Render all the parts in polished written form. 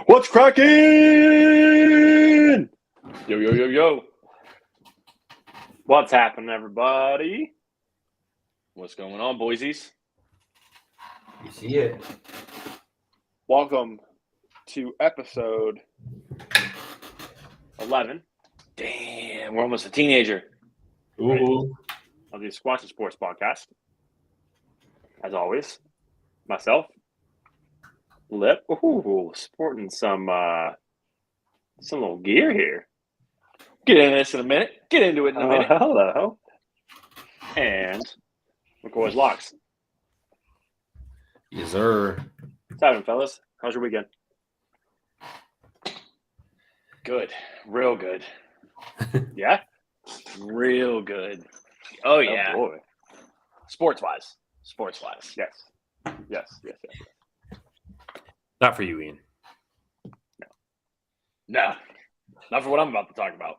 What's cracking? Yo, yo, yo, yo. What's happening, everybody? What's going on, boysies? You see it. Welcome to episode 11. Damn, we're almost a teenager. Ooh. Of the Squatchin Sports Podcast. As always, myself, Lip. Ooh, sporting some little gear here. Get into this in a minute. Get into it in a minute. Hello. And McCoy's Locks. Yes, sir. What's happening, fellas? How's your weekend? Good. Real good. Yeah? Real good. Oh, yeah. Oh, boy. Sports-wise. Yes. Not for you, Ian. No. Not for what I'm about to talk about.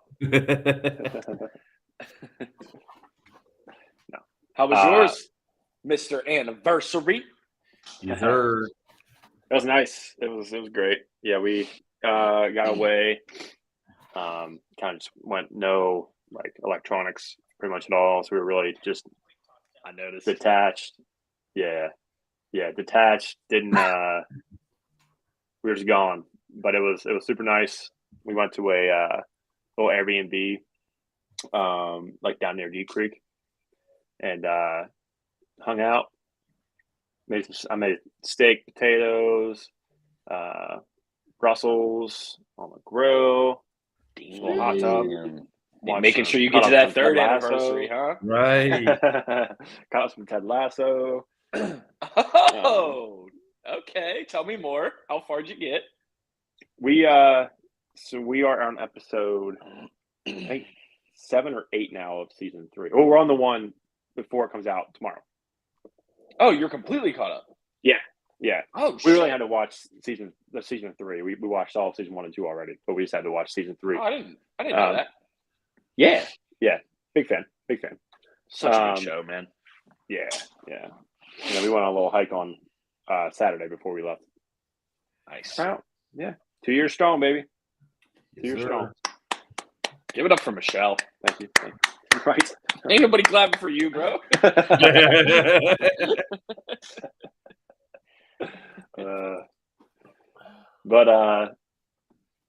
No. How was yours, Mr. Anniversary? Yes, sir. It was nice. It was great. Yeah, we got away. Kind of just went no electronics pretty much at all. So we were really just I noticed. detached. Yeah, detached. Didn't we were just gone. But it was super nice. We went to a little Airbnb, down near Deep Creek, and hung out. I made steak, potatoes, Brussels on the grill, little hot tub. Making sure you get to that third anniversary, huh? Right. Caught some Ted Lasso. Oh, okay. Tell me more. How far did you get? We are on episode I think 7 or 8 now of season 3. Oh, we're on the one before it comes out tomorrow. Oh, you're completely caught up. Yeah. Oh, We really had to watch season 3. We watched all of season 1 and 2 already, but we just had to watch season 3. Oh, I didn't know that. Yeah. Big fan. Such a good show, man. Yeah. We went on a little hike on Saturday before we left. Nice. Wow. Yeah. 2 years strong, baby. 2 years Yes, strong. Give it up for Michelle. Thank you. Right. Ain't nobody clapping for you, bro. What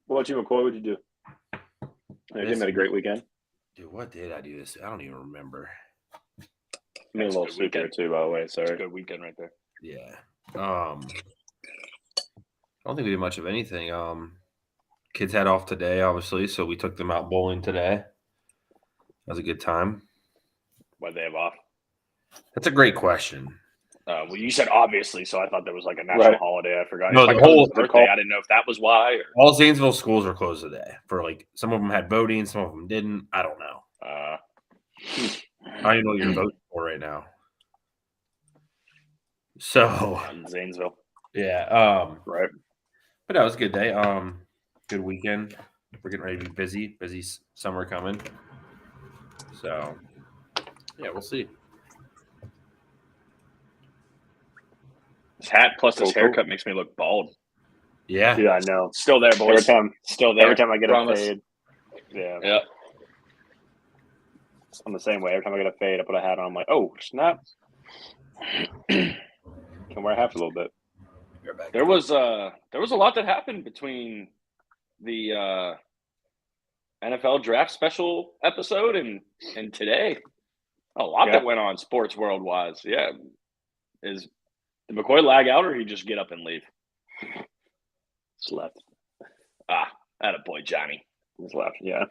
about you, McCoy? What'd you do? You had a great weekend. Dude, what did I do this? I don't even remember. Made a little soup there too, by the way. It's a Sorry. good weekend right there. Yeah. I don't think we did much of anything. Kids had off today, obviously, so we took them out bowling today. That was a good time. Why'd they have off? That's a great question. Well, you said obviously, so I thought there was like a national holiday. I forgot. No, It's the my whole- cousin's birthday. I didn't know if that was why. Or... All Zanesville schools are closed today. For some of them had voting, some of them didn't. I don't know. I don't even know what you're voting for right now. So in Zanesville. yeah. Right. But that was a good day. Good weekend. We're getting ready to be busy. Busy summer coming. So yeah, we'll see. This hat plus this Cool. haircut makes me look bald. Yeah. Yeah, I know. Still there, boys. Still there. Every time I get Promise. a fade. Yeah. Yeah. I'm the same way. Every time I get a fade, I put a hat on. I'm like, oh, snap. Can wear a hat for a little bit. There was a lot that happened between the NFL draft special episode and today. A lot that went on sports world wise. Yeah. Did McCoy lag out or he just get up and leave? Just left. Attaboy, Johnny. Just left. Yeah.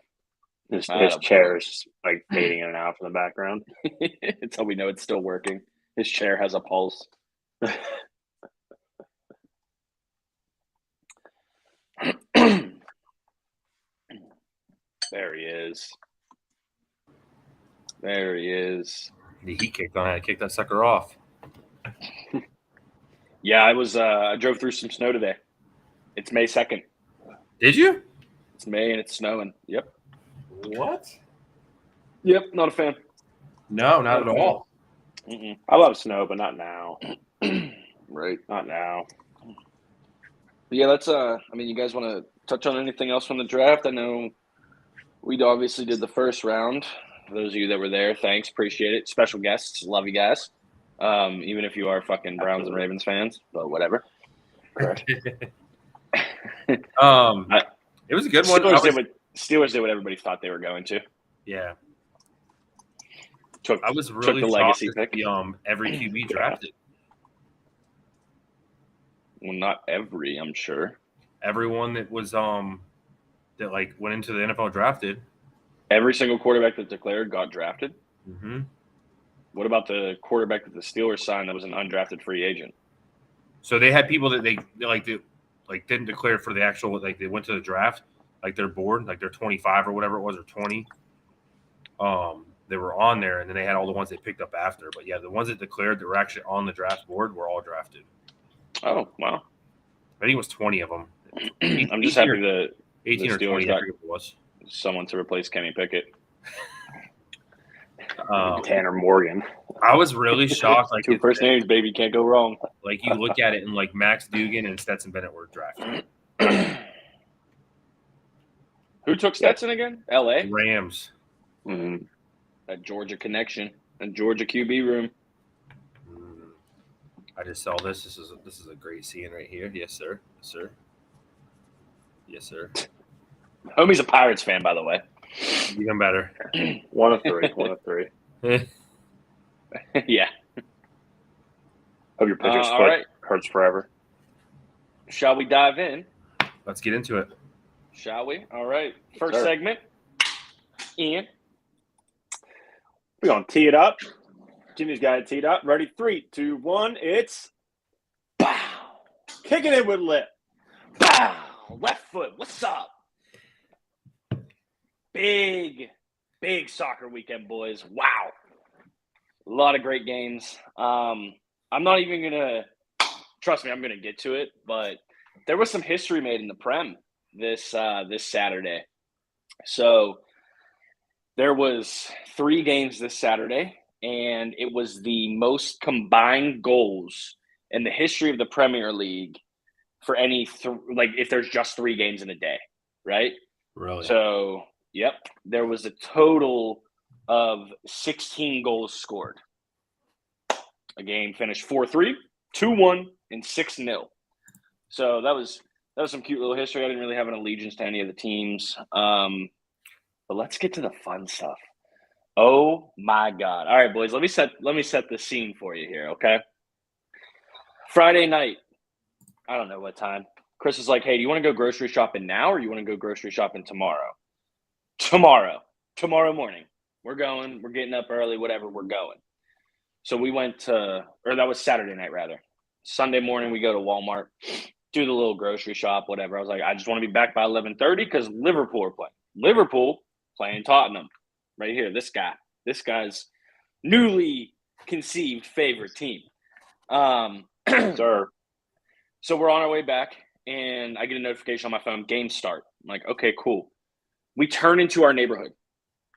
His Attaboy. chair is like fading in and out from the background. It's how we know it's still working. His chair has a pulse. There he is. The heat kicked on. I had to kick that sucker off. Yeah, I drove through some snow today. It's May 2nd. Did you? It's May and it's snowing. Yep. What? Yep. Not a fan. No, not at all. Mm-mm. I love snow, but not now. Right. Not now. But yeah, that's I mean, you guys want to touch on anything else from the draft? I know we obviously did the first round. For those of you that were there, thanks, appreciate it. Special guests, love you guys. Even if you are fucking Browns and Ravens fans, but whatever. Correct. It was a good one. Steelers did what everybody thought they were going to. Yeah. Took I was really the shocked legacy to pick. see, every QB drafted. Well, not every, I'm sure. Everyone that was that like went into the NFL drafted. Every single quarterback that declared got drafted. Mm-hmm. What about the quarterback that the Steelers signed that was an undrafted free agent? So they had people that they didn't declare for the actual, like they went to the draft, like their board, like they're 25 or whatever it was, or 20. They were on there, and then they had all the ones they picked up after. But yeah, the ones that declared that were actually on the draft board were all drafted. Oh, wow. I think it was 20 of them. I'm just happy that 18 the or Steelers 20, I got forget what it was. someone to replace Kenny Pickett. Tanner Morgan. I was really shocked. Like Two first names, baby, can't go wrong. Like you look at it, and like Max Dugan and Stetson Bennett were drafted. Who took Stetson again? L.A. Rams. Mm-hmm. That Georgia connection and Georgia QB room. I just saw this. This is a great scene right here. Yes, sir. Yes, sir. Yes, sir. Homie's a Pirates fan, by the way. Even better. 1 of 3. 1 of 3. Yeah. Hope your pitcher's all foot right. hurts forever. Shall we dive in? Let's get into it. Shall we? All right. First sir. segment. Ian. We're going to tee it up. Jimmy's got it teed up. Ready? 3, 2, 1. It's Bow. kicking it with Lip. Bow. Left foot. What's up? Big soccer weekend, boys. Wow. A lot of great games. I'm not even going to – trust me, I'm going to get to it. But there was some history made in the Prem this Saturday. So there was 3 games this Saturday, and it was the most combined goals in the history of the Premier League for any if there's just 3 games in a day, right? Really? So, yep, there was a total of 16 goals scored. A game finished 4-3, 2-1, and 6-0. So that was some cute little history. I didn't really have an allegiance to any of the teams. But let's get to the fun stuff. Oh my God. All right, boys, let me set the scene for you here, okay? Friday night. I don't know what time. Chris is like, hey, do you want to go grocery shopping now or you want to go grocery shopping tomorrow? Tomorrow morning. We're getting up early, whatever, we're going. So we went to, or that was Saturday night rather. Sunday morning, we go to Walmart, do the little grocery shop, whatever. I was like, I just want to be back by 11:30 because Liverpool are playing. Liverpool playing Tottenham. Right here, this guy's newly conceived favorite team. Sir. So we're on our way back, and I get a notification on my phone, game start. I'm like, okay, cool. We turn into our neighborhood.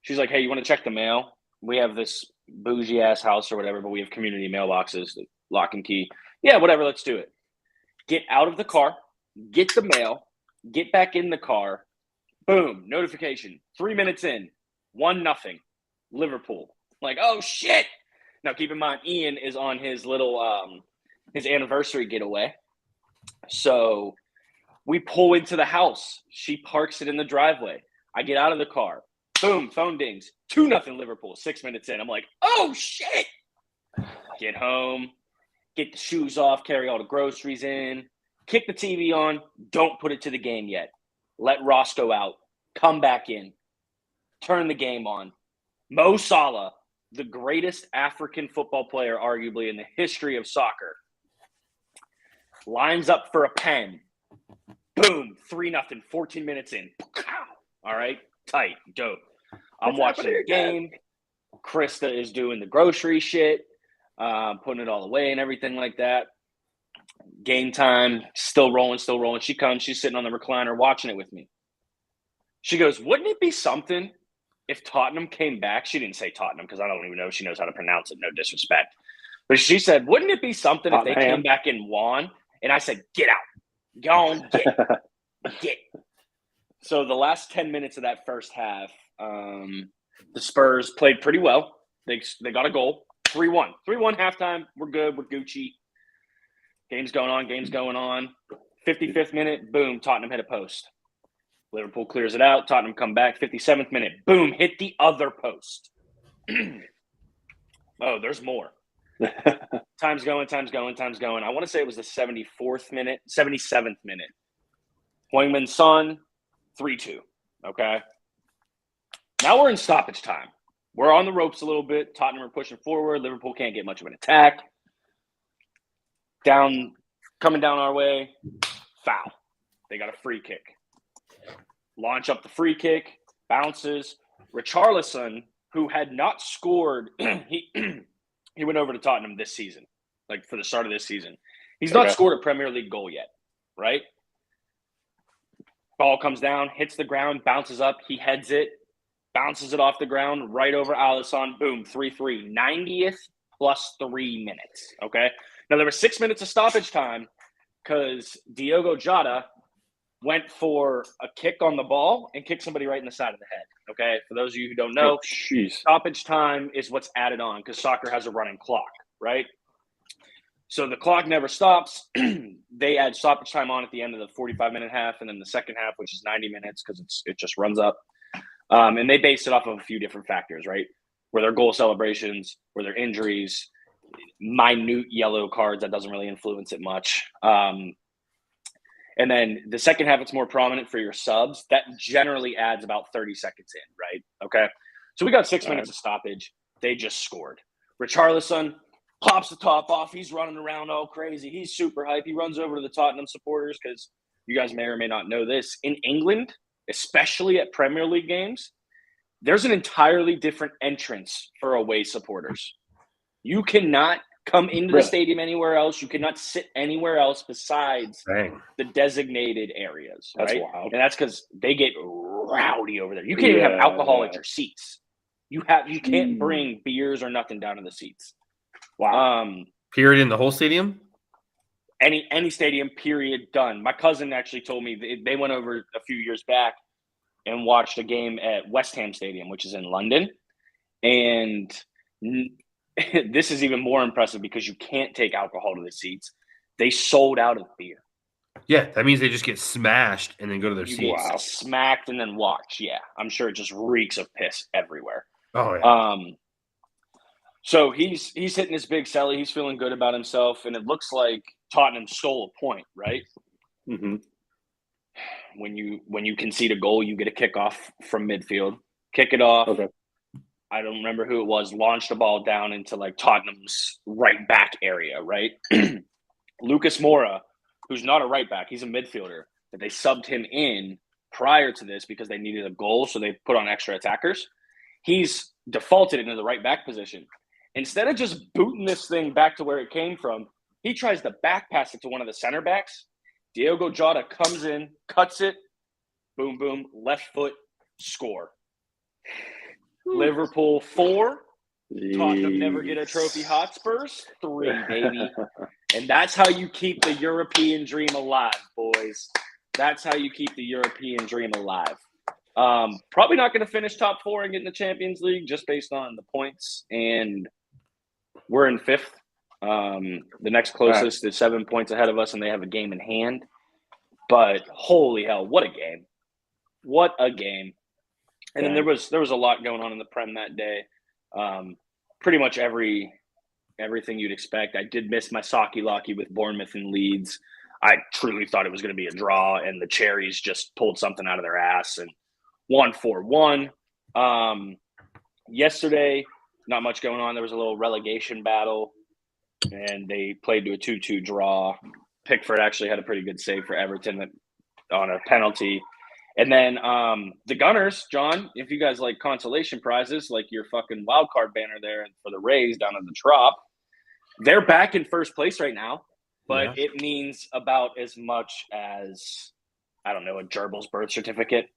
She's like, hey, you want to check the mail? We have this bougie-ass house or whatever, but we have community mailboxes, lock and key. Yeah, whatever, let's do it. Get out of the car, get the mail, get back in the car. Boom, notification. 3 minutes in, 1-0, Liverpool. Like, oh, shit. Now, keep in mind, Ian is on his little his anniversary getaway. So we pull into the house. She parks it in the driveway. I get out of the car. Boom, phone dings. 2-0 Liverpool, 6 minutes in. I'm like, oh, shit. Get home, get the shoes off, carry all the groceries in, kick the TV on. Don't put it to the game yet. Let Ross go out. Come back in. Turn the game on. Mo Salah, the greatest African football player arguably in the history of soccer, lines up for a pen. Boom, 3-0, 14 minutes in. All right, tight, dope. I'm watching the game. Krista is doing the grocery shit, putting it all away and everything like that. Game time, still rolling. She comes, she's sitting on the recliner watching it with me. She goes, wouldn't it be something if Tottenham came back? She didn't say Tottenham because I don't even know if she knows how to pronounce it. No disrespect. But she said, wouldn't it be something if they came back and won? And I said, get out. Go on, get. So the last 10 minutes of that first half, the Spurs played pretty well. They got a goal. 3-1. 3-1 halftime. We're good. We're Gucci. Game's going on. 55th minute, boom, Tottenham hit a post. Liverpool clears it out. Tottenham come back. 57th minute, boom, hit the other post. Oh, there's more. Time's going. I want to say it was the 74th minute, 77th minute. Heung-min Son, 3-2. Okay. Now we're in stoppage time. We're on the ropes a little bit. Tottenham are pushing forward. Liverpool can't get much of an attack. Coming down our way, foul. They got a free kick. Launch up the free kick, bounces. Richarlison, who had not scored, he went over to Tottenham this season, like for the start of this season. He's not scored a Premier League goal yet, right? Ball comes down, hits the ground, bounces up. He heads it, bounces it off the ground, right over Alisson. Boom, 3-3. 90th plus 3 minutes, okay? Now, there were 6 minutes of stoppage time because Diogo Jota went for a kick on the ball and kicked somebody right in the side of the head, okay? For those of you who don't know, stoppage time is what's added on because soccer has a running clock, right? So the clock never stops. They add stoppage time on at the end of the 45-minute half and then the second half, which is 90 minutes because it just runs up. And they base it off of a few different factors, right? Were there goal celebrations? Were there injuries? Minute yellow cards that doesn't really influence it much. And then the second half, it's more prominent for your subs. That generally adds about 30 seconds in, right? Okay. So we got 6 minutes of stoppage. They just scored. Richarlison pops the top off. He's running around all crazy. He's super hype. He runs over to the Tottenham supporters because you guys may or may not know this. In England, especially at Premier League games, there's an entirely different entrance for away supporters. You cannot come into the stadium anywhere else. You cannot sit anywhere else besides the designated areas. That's right? wild. And that's because they get rowdy over there. You can't even have alcohol at your seats. You can't bring beers or nothing down to the seats. Wow. Period in the whole stadium? Any stadium, period, done. My cousin actually told me they went over a few years back and watched a game at West Ham Stadium, which is in London. And this is even more impressive because you can't take alcohol to the seats. They sold out of beer. Yeah, that means they just get smashed and then go to their seats. Wow. Smacked and then watch. Yeah, I'm sure it just reeks of piss everywhere. Oh, yeah. So he's hitting his big celly. He's feeling good about himself, and it looks like Tottenham stole a point, right? Mm-hmm. When you concede a goal, you get a kickoff from midfield. Kick it off. Okay. I don't remember who it was, launched the ball down into like Tottenham's right back area, right? Lucas Moura, who's not a right back, he's a midfielder, but they subbed him in prior to this because they needed a goal, so they put on extra attackers. He's defaulted into the right back position. Instead of just booting this thing back to where it came from, he tries to back pass it to one of the center backs. Diogo Jota comes in, cuts it, boom, boom, left foot, score. Liverpool 4, Tottenham never get a trophy. Hotspurs 3, baby. And that's how you keep the European dream alive, boys. That's how you keep the European dream alive. Probably not going to finish top 4 and get in the Champions League just based on the points. And we're in 5th. The next closest is 7 points ahead of us, and they have a game in hand. But holy hell, what a game. What a game. And then there was a lot going on in the Prem that day. Pretty much everything you'd expect. I did miss my Saki-Laki with Bournemouth and Leeds. I truly thought it was going to be a draw, and the Cherries just pulled something out of their ass and won 4-1. Yesterday, not much going on. There was a little relegation battle, and they played to a 2-2 draw. Pickford actually had a pretty good save for Everton on a penalty. And then the Gunners, John, if you guys like consolation prizes, like your fucking wild card banner there for the Rays down in the Trop, they're back in first place right now. But it means about as much as, I don't know, a gerbil's birth certificate.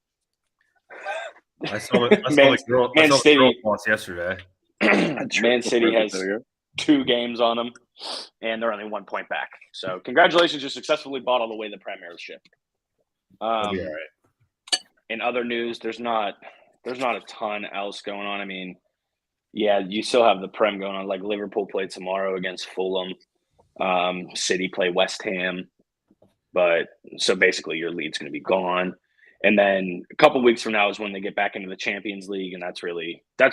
I saw the girl. I Man saw the City. girl boss yesterday. Man City has 2 games on them, and they're only 1 point back. So congratulations, you successfully bought all the way the Premiership. That'll be all right. In other news, there's not a ton else going on. I mean, yeah, you still have the Prem going on. Like Liverpool play tomorrow against Fulham. City play West Ham. But so basically your lead's going to be gone. And then a couple weeks from now is when they get back into the Champions League. And that's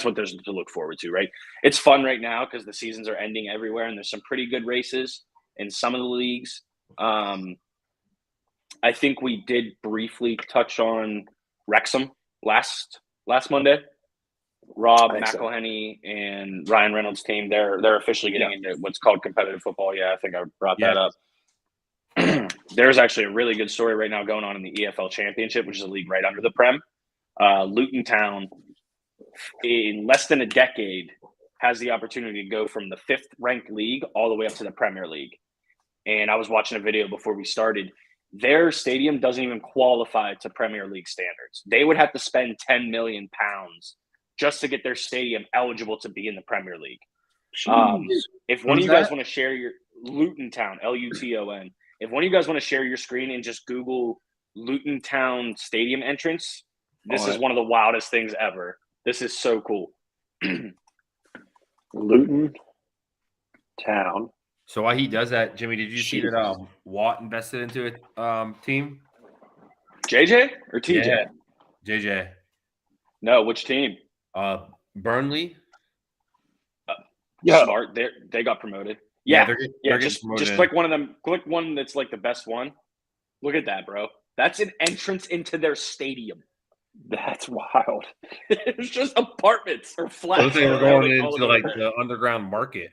what there's to look forward to, right? It's fun right now because the seasons are ending everywhere and there's some pretty good races in some of the leagues. I think we did briefly touch on Wrexham last Monday. Rob McElhenney and Ryan Reynolds' team, they're officially getting into what's called competitive football. Yeah, I think I brought that up. There's actually a really good story right now going on in the EFL Championship, which is a league right under the Prem. Luton Town, in less than a decade, has the opportunity to go from the 5th ranked league all the way up to the Premier League. And I was watching a video before we started. Their stadium doesn't even qualify to Premier League standards. They would have to spend £10 million just to get their stadium eligible to be in the Premier League. If one of you guys want to share your Luton Town, Luton, if one of you guys want to share your screen and just Google Luton Town stadium entrance, this is one of the wildest things ever. This is so cool. Luton Town. So while he does that, Jimmy, did you see that Watt invested into a team? JJ or TJ? Yeah. JJ. No, which team? Burnley. Smart. They got promoted. Yeah, they're just click one of them. Click one that's like the best one. Look at that, bro. That's an entrance into their stadium. That's wild. It's just apartments or flats. They were going into like the underground market.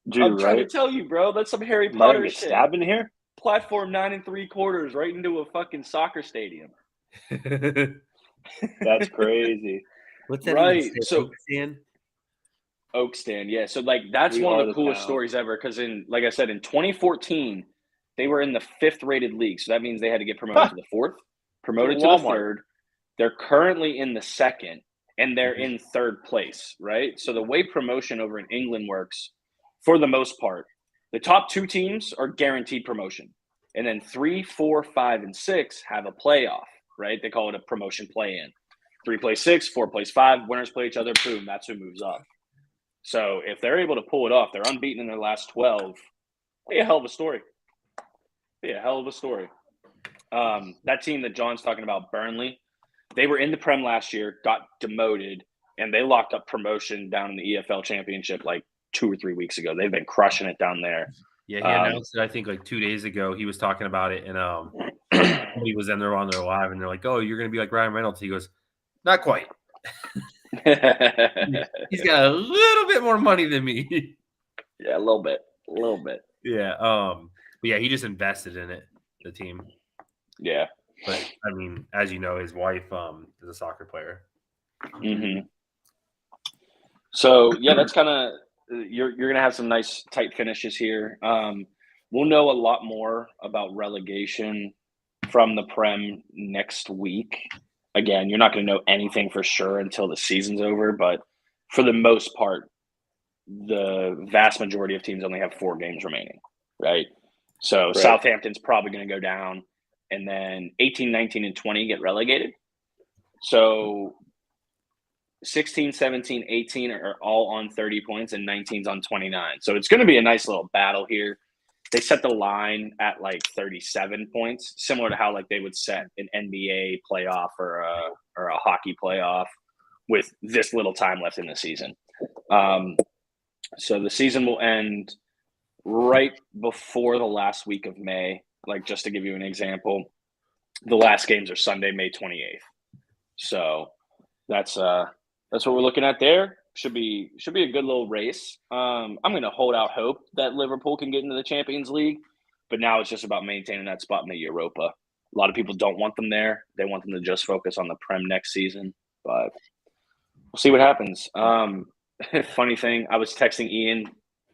Dude, I'm trying to tell you, bro. That's some Harry Potter shit. Stabbed in here. Platform 9 3/4 right into a fucking soccer stadium. That's crazy. What's that? Right. So Oak Stand, yeah. So like that's one of the coolest stories ever because like I said, in 2014, they were in the 5th rated league. So that means they had to get promoted to the 4th, promoted to the 3rd. They're currently in the 2nd, and they're in 3rd place, right? So the way promotion over in England works, for the most part, the top 2 teams are guaranteed promotion. And then 3, 4, 5, and 6 have a playoff, right? They call it a promotion play-in. 3 plays 6, 4 plays 5, winners play each other, boom, that's who moves up. So if they're able to pull it off, they're unbeaten in their last 12. Be a hell of a story. That team that John's talking about, Burnley, they were in the Prem last year, got demoted, and they locked up promotion down in the EFL Championship like 2 or 3 weeks ago. They've been crushing it down there. Yeah, he announced it, I think, like 2 days ago. He was talking about it, and he was in there on their live, and they're like, "Oh, you're going to be like Ryan Reynolds." He goes, "Not quite." He's got a little bit more money than me. Yeah, a little bit. Yeah. But yeah, he just invested in it, the team. Yeah. But I mean, as you know, his wife is a soccer player. Mm-hmm. So yeah, that's kind of you're gonna have some nice tight finishes here. We'll know a lot more about relegation from the Prem next week. Again, you're not going to know anything for sure until the season's over, but for the most part, the vast majority of teams only have 4 games remaining, right? So Southampton's probably going to go down, and then 18, 19, and 20 get relegated. So 16, 17, 18 are all on 30 points, and 19's on 29. So it's going to be a nice little battle here. They set the line at like 37 points, similar to how like they would set an NBA playoff or a hockey playoff with this little time left in the season. So the season will end right before the last week of May. Like just to give you an example, the last games are Sunday, May 28th. So that's what we're looking at there. Should be a good little race. I'm going to hold out hope that Liverpool can get into the Champions League, but now it's just about maintaining that spot in the Europa. A lot of people don't want them there. They want them to just focus on the Prem next season, but we'll see what happens. Funny thing, I was texting Ian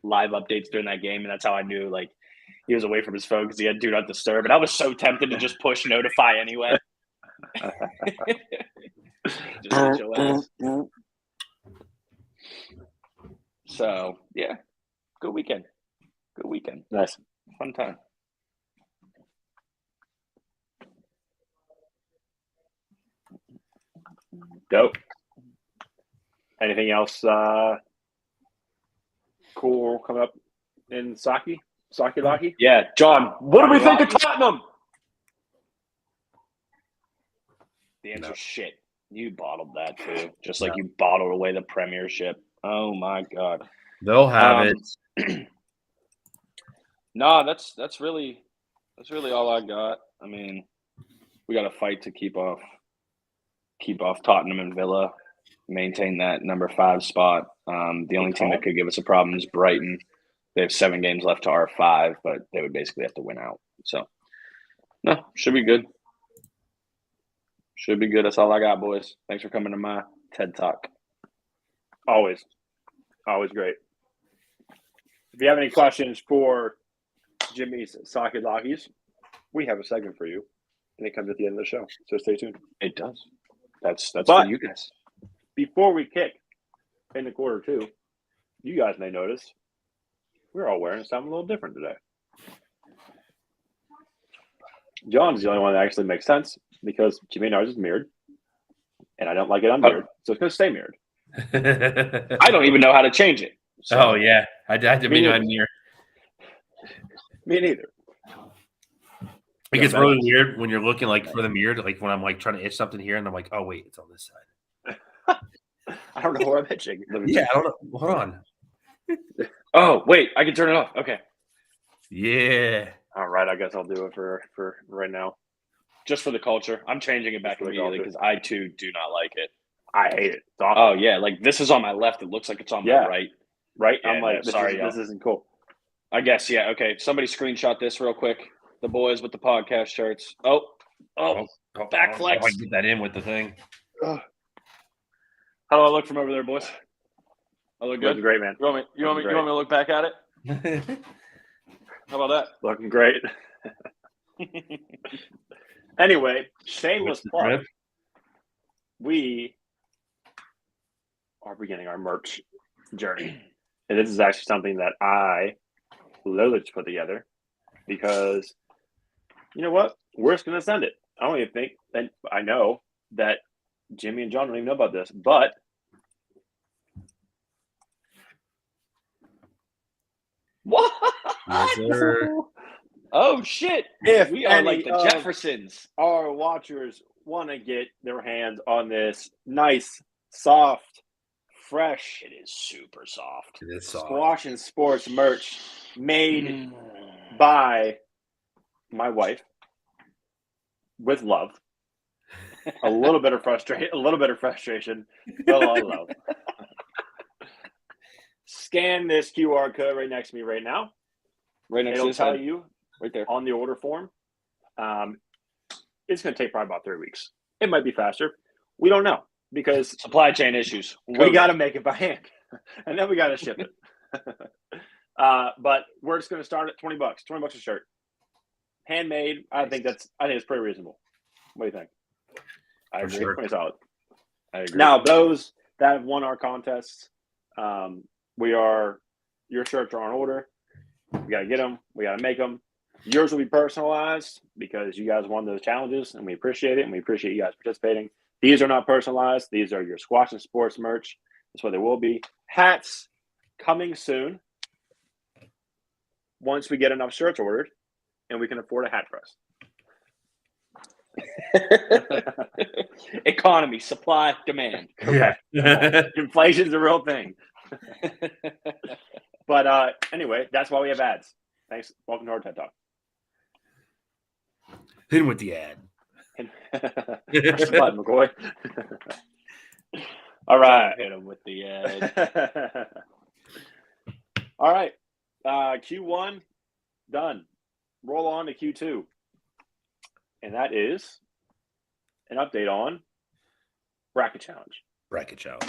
live updates during that game, and that's how I knew like he was away from his phone because he had Do Not Disturb, and I was so tempted to just push notify anyway. Get your ass. So yeah, good weekend. Good weekend. Nice. Fun time. Dope. Anything else cool coming up in Saki? Saki Laki? Yeah, John. What do we think of Tottenham? The answer is shit. You bottled that too, just like you bottled away the Premiership. Oh my god. They'll have it. No, that's really all I got. I mean, we got to fight to keep off Tottenham and Villa, maintain that number 5 spot. The only team that could give us a problem is Brighton. They have 7 games left to our 5, but they would basically have to win out. So, no, should be good. Should be good. That's all I got, boys. Thanks for coming to my TED Talk. Always great. If you have any questions for Jimmy's Saki Lakis, we have a segment for you, and it comes at the end of the show. So stay tuned. It does. That's But for you guys. Before we kick into quarter 2, you guys may notice we're all wearing something a little different today. John's the only one that actually makes sense because Jimmy and ours is mirrored, and I don't like it unmirrored, so it's going to stay mirrored. I don't even know how to change it. So. Oh yeah, I had to be on here. Me neither. It gets really weird when you're looking like for the mirror, like when I'm like trying to itch something here, and I'm like, oh wait, it's on this side. I don't know where I'm itching. Yeah, I don't know. Hold on. Oh wait, I can turn it off. Okay. Yeah. All right, I guess I'll do it for right now. Just for the culture. I'm changing it back immediately because I too do not like it. I hate it. It's awful. Oh yeah, like this is on my left. It looks like it's on my right. Right? Yeah, I'm like, no, sorry, this isn't cool. I guess, yeah. Okay, somebody screenshot this real quick. The boys with the podcast shirts. Oh, back flex. I get that in with the thing. How do I look from over there, boys? I look good. Looking great, man. You want me to look back at it? How about Looking great. Anyway, shameless plug. We are beginning our merch journey. And this is actually something that I literally just put together because, you know what? We're just going to send it. I don't even think, and I know that Jimmy and John don't even know about this, but what? Yes, sir. Oh shit! If we are any like the of Jeffersons. our watchers want to get their hands on this nice, soft, fresh, It is super soft. It is soft. Squatchin sports merch made by my wife with love. A little bit of frustration, but a lot of love. Scan this QR code right next to me right now. Right next It'll to tell you right there on the order form. It's going to take probably about 3 weeks. It might be faster. We don't know because supply chain issues. we got to make it by hand, and then we got to ship it. But we're just going to start at $20. $20 a shirt, handmade. I think it's pretty reasonable. What do you think? I agree. Sure. Pretty solid. I agree. Now, those that have won our contests, your shirts are on order. We got to get them. We got to make them. Yours will be personalized because you guys won those challenges, and we appreciate it, and we appreciate you guys participating. These are not personalized. These are your Squatchin Sports merch. That's what they will be. Hats coming soon once we get enough shirts ordered, and we can afford a hat press. Economy, supply, demand. Yeah. Inflation's a real thing. But anyway, that's why we have ads. Thanks. Welcome to our TED Talk. In with the ad. Push the button, McCoy. All right. Hit him with the ad. All right. Q1 done. Roll on to Q2. And that is an update on Bracket Challenge. Bracket challenge.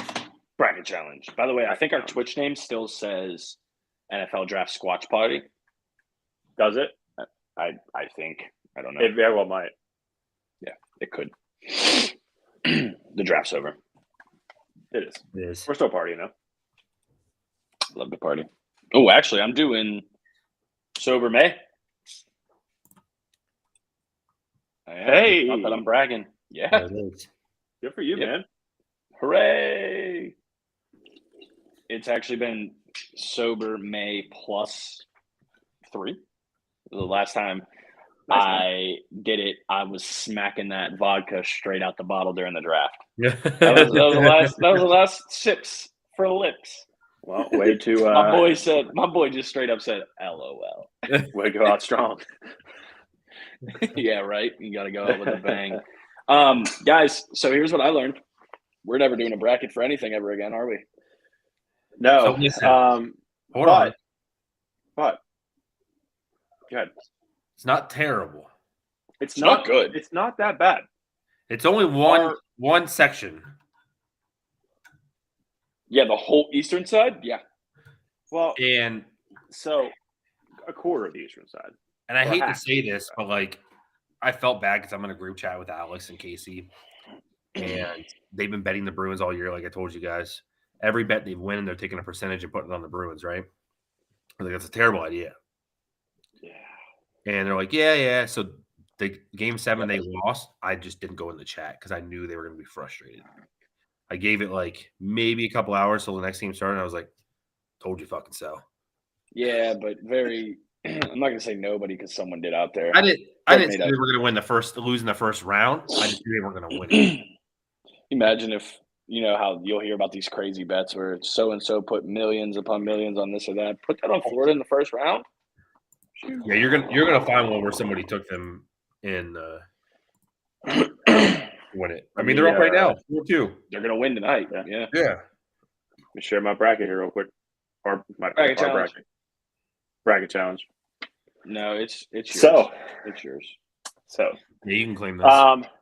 Bracket challenge. By the way, I think our Twitch name still says NFL Draft Squatch Party. Does it? I think. I don't know. It very well might. Yeah, it could. The draft's over. It is. It is. We're still partying, though. Love to party. Oh, actually, I'm doing sober May. Hey. Not that I'm bragging. There Yeah. it is. Good for you, Yep. man. Hooray. It's actually been sober May plus 3. The last time Nice, I did it, I was smacking that vodka straight out the bottle during the draft. Yeah. That was the last sips for the lips. Well, way to My boy just straight up said, LOL. way to go out strong. Yeah, right. You got to go out with a bang. Guys, so here's what I learned. We're never doing a bracket for anything ever again, are we? No. So listen, Hold on. But good. It's not terrible. It's not good. It's not that bad. It's only one section. Yeah, the whole eastern side? Yeah. Well, And so a quarter of the eastern side. I Or hate to half. say this, but like I felt bad because I'm in a group chat with Alex and Casey, and they've been betting the Bruins all year, like I told you guys. Every bet they win, they're taking a percentage and putting it on the Bruins, right? I was like, that's a terrible idea. Yeah. And they're like, yeah. So the game 7 they lost. I just didn't go in the chat because I knew they were going to be frustrated. I gave it like maybe a couple hours till the next game started. And I was like, told you fucking so. Yeah, but very I'm not gonna say nobody because someone did out there. I didn't made say up. they were going to lose in the first round. I just knew they weren't going to win it. Imagine if you know how you'll hear about these crazy bets where so and so put millions upon millions on this or that. Put that on Florida in the first round. Yeah, you're gonna find one where somebody took them in win it. I mean, they're up right now, 4-2. They're gonna win tonight. Yeah. Yeah. Let me share my bracket here real quick. Or my Bracket challenge. Bracket challenge. No, it's yours. So It's yours. So Yeah, you can claim this.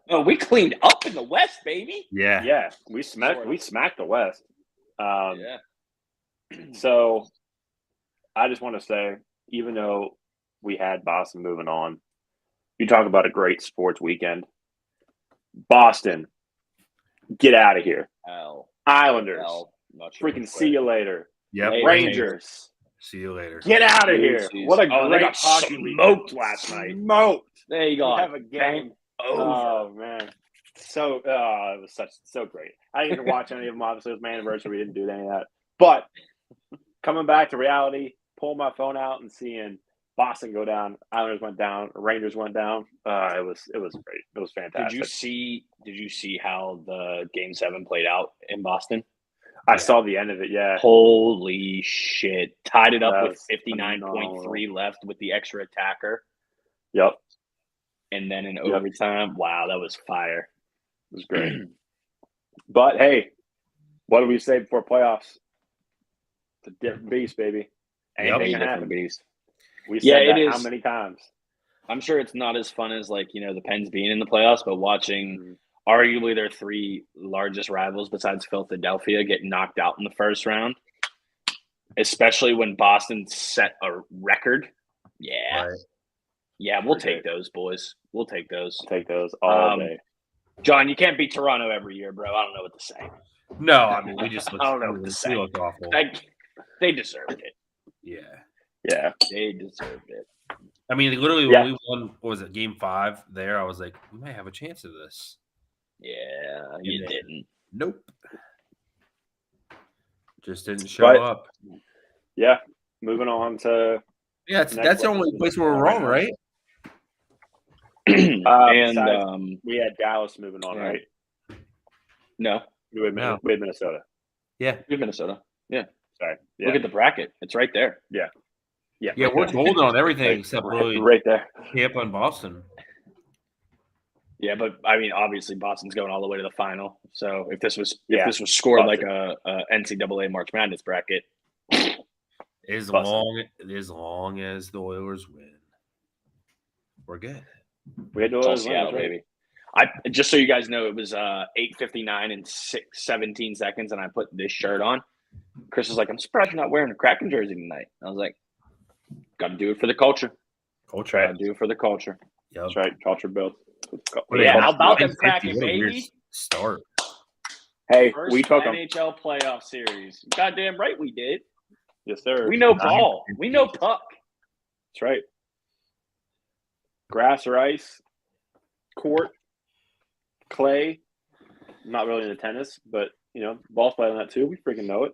Oh, we cleaned up in the West, baby. Yeah. yeah, we smacked the West. Yeah. So I just want to say, even though we had Boston moving on, you talk about a great sports weekend. Boston, get out of here. L. Islanders, L. Not sure freaking which see way. you later. Yep. Hey, Rangers, See you later. get out of here. Jeez. What a Oh, they great got hockey smoked weekend last night. Smoked. There you We go. have a game. Over. Oh man, so it was so great. I didn't get to watch any of them. Obviously, it was my anniversary. We didn't do any of that. But coming back to reality, pulling my phone out and seeing Boston go down, Islanders went down, Rangers went down. It was great. It was fantastic. Did you see how the game 7 played out in Boston? I saw the end of it. Yeah. Holy shit. Tied it up That with was 59.3 left with the extra attacker. Yep. And then in overtime, wow, that was fire. It was great. But hey, what do we say before playoffs? It's a different beast, baby. Anything can happen. Beast. We said Yeah, that it how is. many times? I'm sure it's not as fun as the Pens being in the playoffs, but watching arguably their 3 largest rivals besides Philadelphia get knocked out in the first round, especially when Boston set a record. Yeah. Right. Yeah, we'll take those, boys. We'll take those. Take those all day. John, you can't beat Toronto every year, bro. I don't know what to say. No, I mean we just I don't know what to we say. look awful. They deserved it. Yeah. Yeah. They deserved it. I mean, literally when we won, what was it, game 5 there, I was like, we might have a chance of this. Yeah, you Yeah. didn't. Nope. Just didn't show up. Yeah. Moving on to Yeah, that's the only place where we're wrong, right? And we had Dallas moving on, right? No, We had Minnesota. Yeah. we have Minnesota. Sorry. Yeah. Look at the bracket; it's right there. Yeah. Yeah, we're golden on everything except really right there. Tampa and Boston. Yeah, but I mean, obviously, Boston's going all the way to the final. So if this was Boston. scored like a NCAA March Madness bracket, As Boston. long as the Oilers win, we're good. We had it's all those Seattle, baby. I just so you guys know, it was 8:59 and 17 seconds, and I put this shirt on. Chris was like, "I'm surprised you're not wearing a Kraken jersey tonight." I was like, "Got to do it for the culture. Culture. Got to do it for the culture." Yep. That's right. Culture built. Yeah, how about them Nine 50, Kraken, what a weird baby? start. Hey, First we took them. NHL playoff series. Goddamn right we did. Yes, sir. We know ball. We know puck. That's right. Grass or ice, court, clay. Not really into tennis, but ball's played on that too. We freaking know it.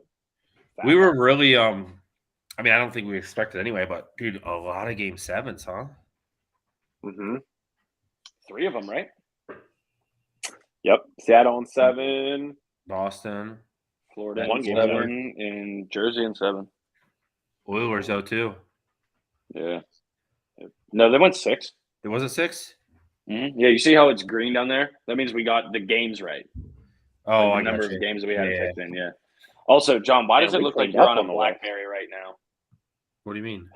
We were really I mean, I don't think we expected anyway, but dude, a lot of game 7s, huh? Mm-hmm. 3 of them, right? Yep. Seattle in 7. Boston, Florida One in game 7, and Jersey in 7. Oilers though too. Yeah. No, they went 6. It wasn't 6. Mm-hmm. Yeah, you see how it's green down there? That means we got the games right. Oh, Like I the number got you. of games that we had Yeah. picked in. Yeah. Also, John, why does Man, it we look like cleaned you're up on a on the way. BlackBerry right now? What do you mean?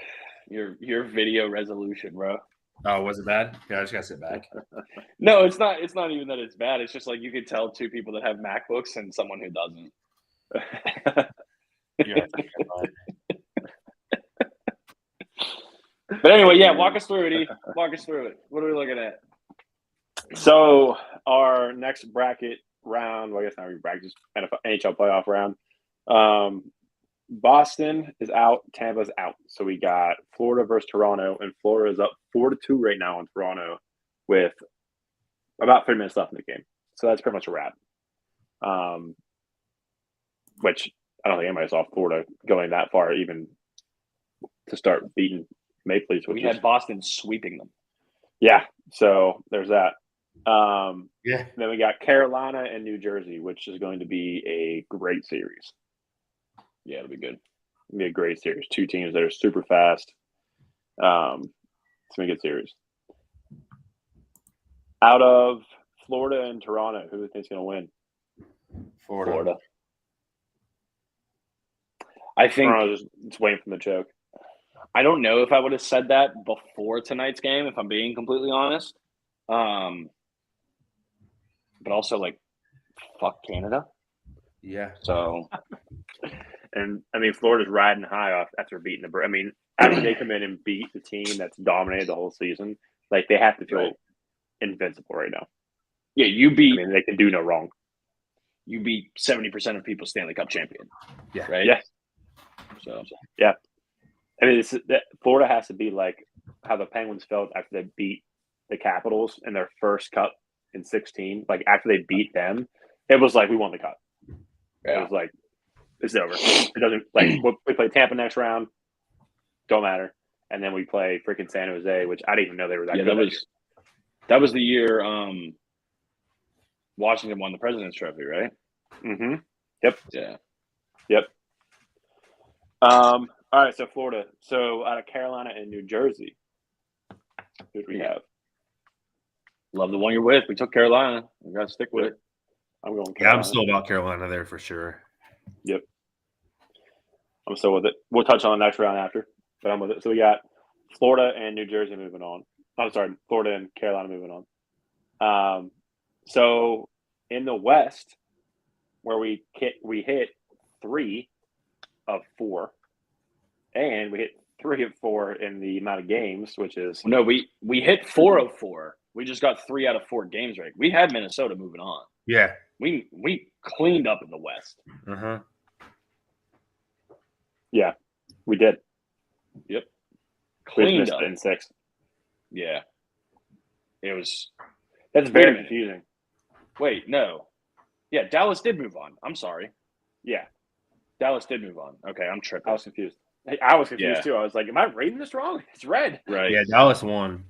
Your video resolution, bro. Oh, was it bad? Yeah, I just gotta sit back. No, it's not. It's not even that it's bad. It's just like you could tell 2 people that have MacBooks and someone who doesn't. Yeah. But anyway, yeah, walk us through it. E. Walk us through it. What are we looking at? So our next bracket round, well, I guess not really bracket, just NHL playoff round. Boston is out, Tampa's out. So we got Florida versus Toronto, and Florida is up 4-2 right now on Toronto with about 3 minutes left in the game. So that's pretty much a wrap. Which I don't think anybody saw Florida going that far, even to start beating Maple Leafs. We had Boston sweeping them. Yeah, so there's that. Yeah. Then we got Carolina and New Jersey, which is going to be a great series. Yeah, it'll be good. It'll be a great series. 2 teams that are super fast. It's going to be a good series. Out of Florida and Toronto, who do you think is going to win? Florida. I think Toronto's just waiting for the choke. I don't know if I would have said that before tonight's game, if I'm being completely honest. But also, like, fuck Canada. Yeah. So, And, I mean, Florida's riding high off after beating the – I mean, after they come in and beat the team that's dominated the whole season, like, they have to feel invincible right now. yeah, you beat I mean, they can do no wrong. 70% of people Stanley Cup champion. Yeah. Right? Yeah. So, yeah. I mean, Florida has to be like how the Penguins felt after they beat the Capitals in their first cup in 2016. Like, after they beat them, it was like, we won the cup. yeah. It was like, it's over. It doesn't – like, we play Tampa next round. Don't matter. And then we play freaking San Jose, which I didn't even know they were that good. That was the year Washington won the President's Trophy, right? Mm-hmm. Yep. Yeah. Yep. All right, so Florida. So out of Carolina and New Jersey, who do we have? Love the one you're with. We took Carolina. We got to stick with it. I'm going Yeah, Carolina. I'm still about Carolina there for sure. Yep. I'm still with it. We'll touch on the next round after, but I'm with it. So we got Florida and New Jersey moving on. I'm sorry, Florida and Carolina moving on. So in the West, where we hit 3 of 4, and we hit 3 of 4 in the amount of games, which is No, we hit 4 of 4. We just got 3 out of 4 games right. We had Minnesota moving on. Yeah. We cleaned up in the West. Uh-huh. yeah, we did. Yep. We Cleaned missed up. it in 6. Yeah. It was. That's Wait a very minute. confusing. Wait, no. Yeah, Dallas did move on. I'm sorry. Yeah, Dallas did move on. Okay, I'm tripping. I was confused. Hey, I was confused Yeah. too. I was like, am I reading this wrong? It's red. Right. Yeah, Dallas won.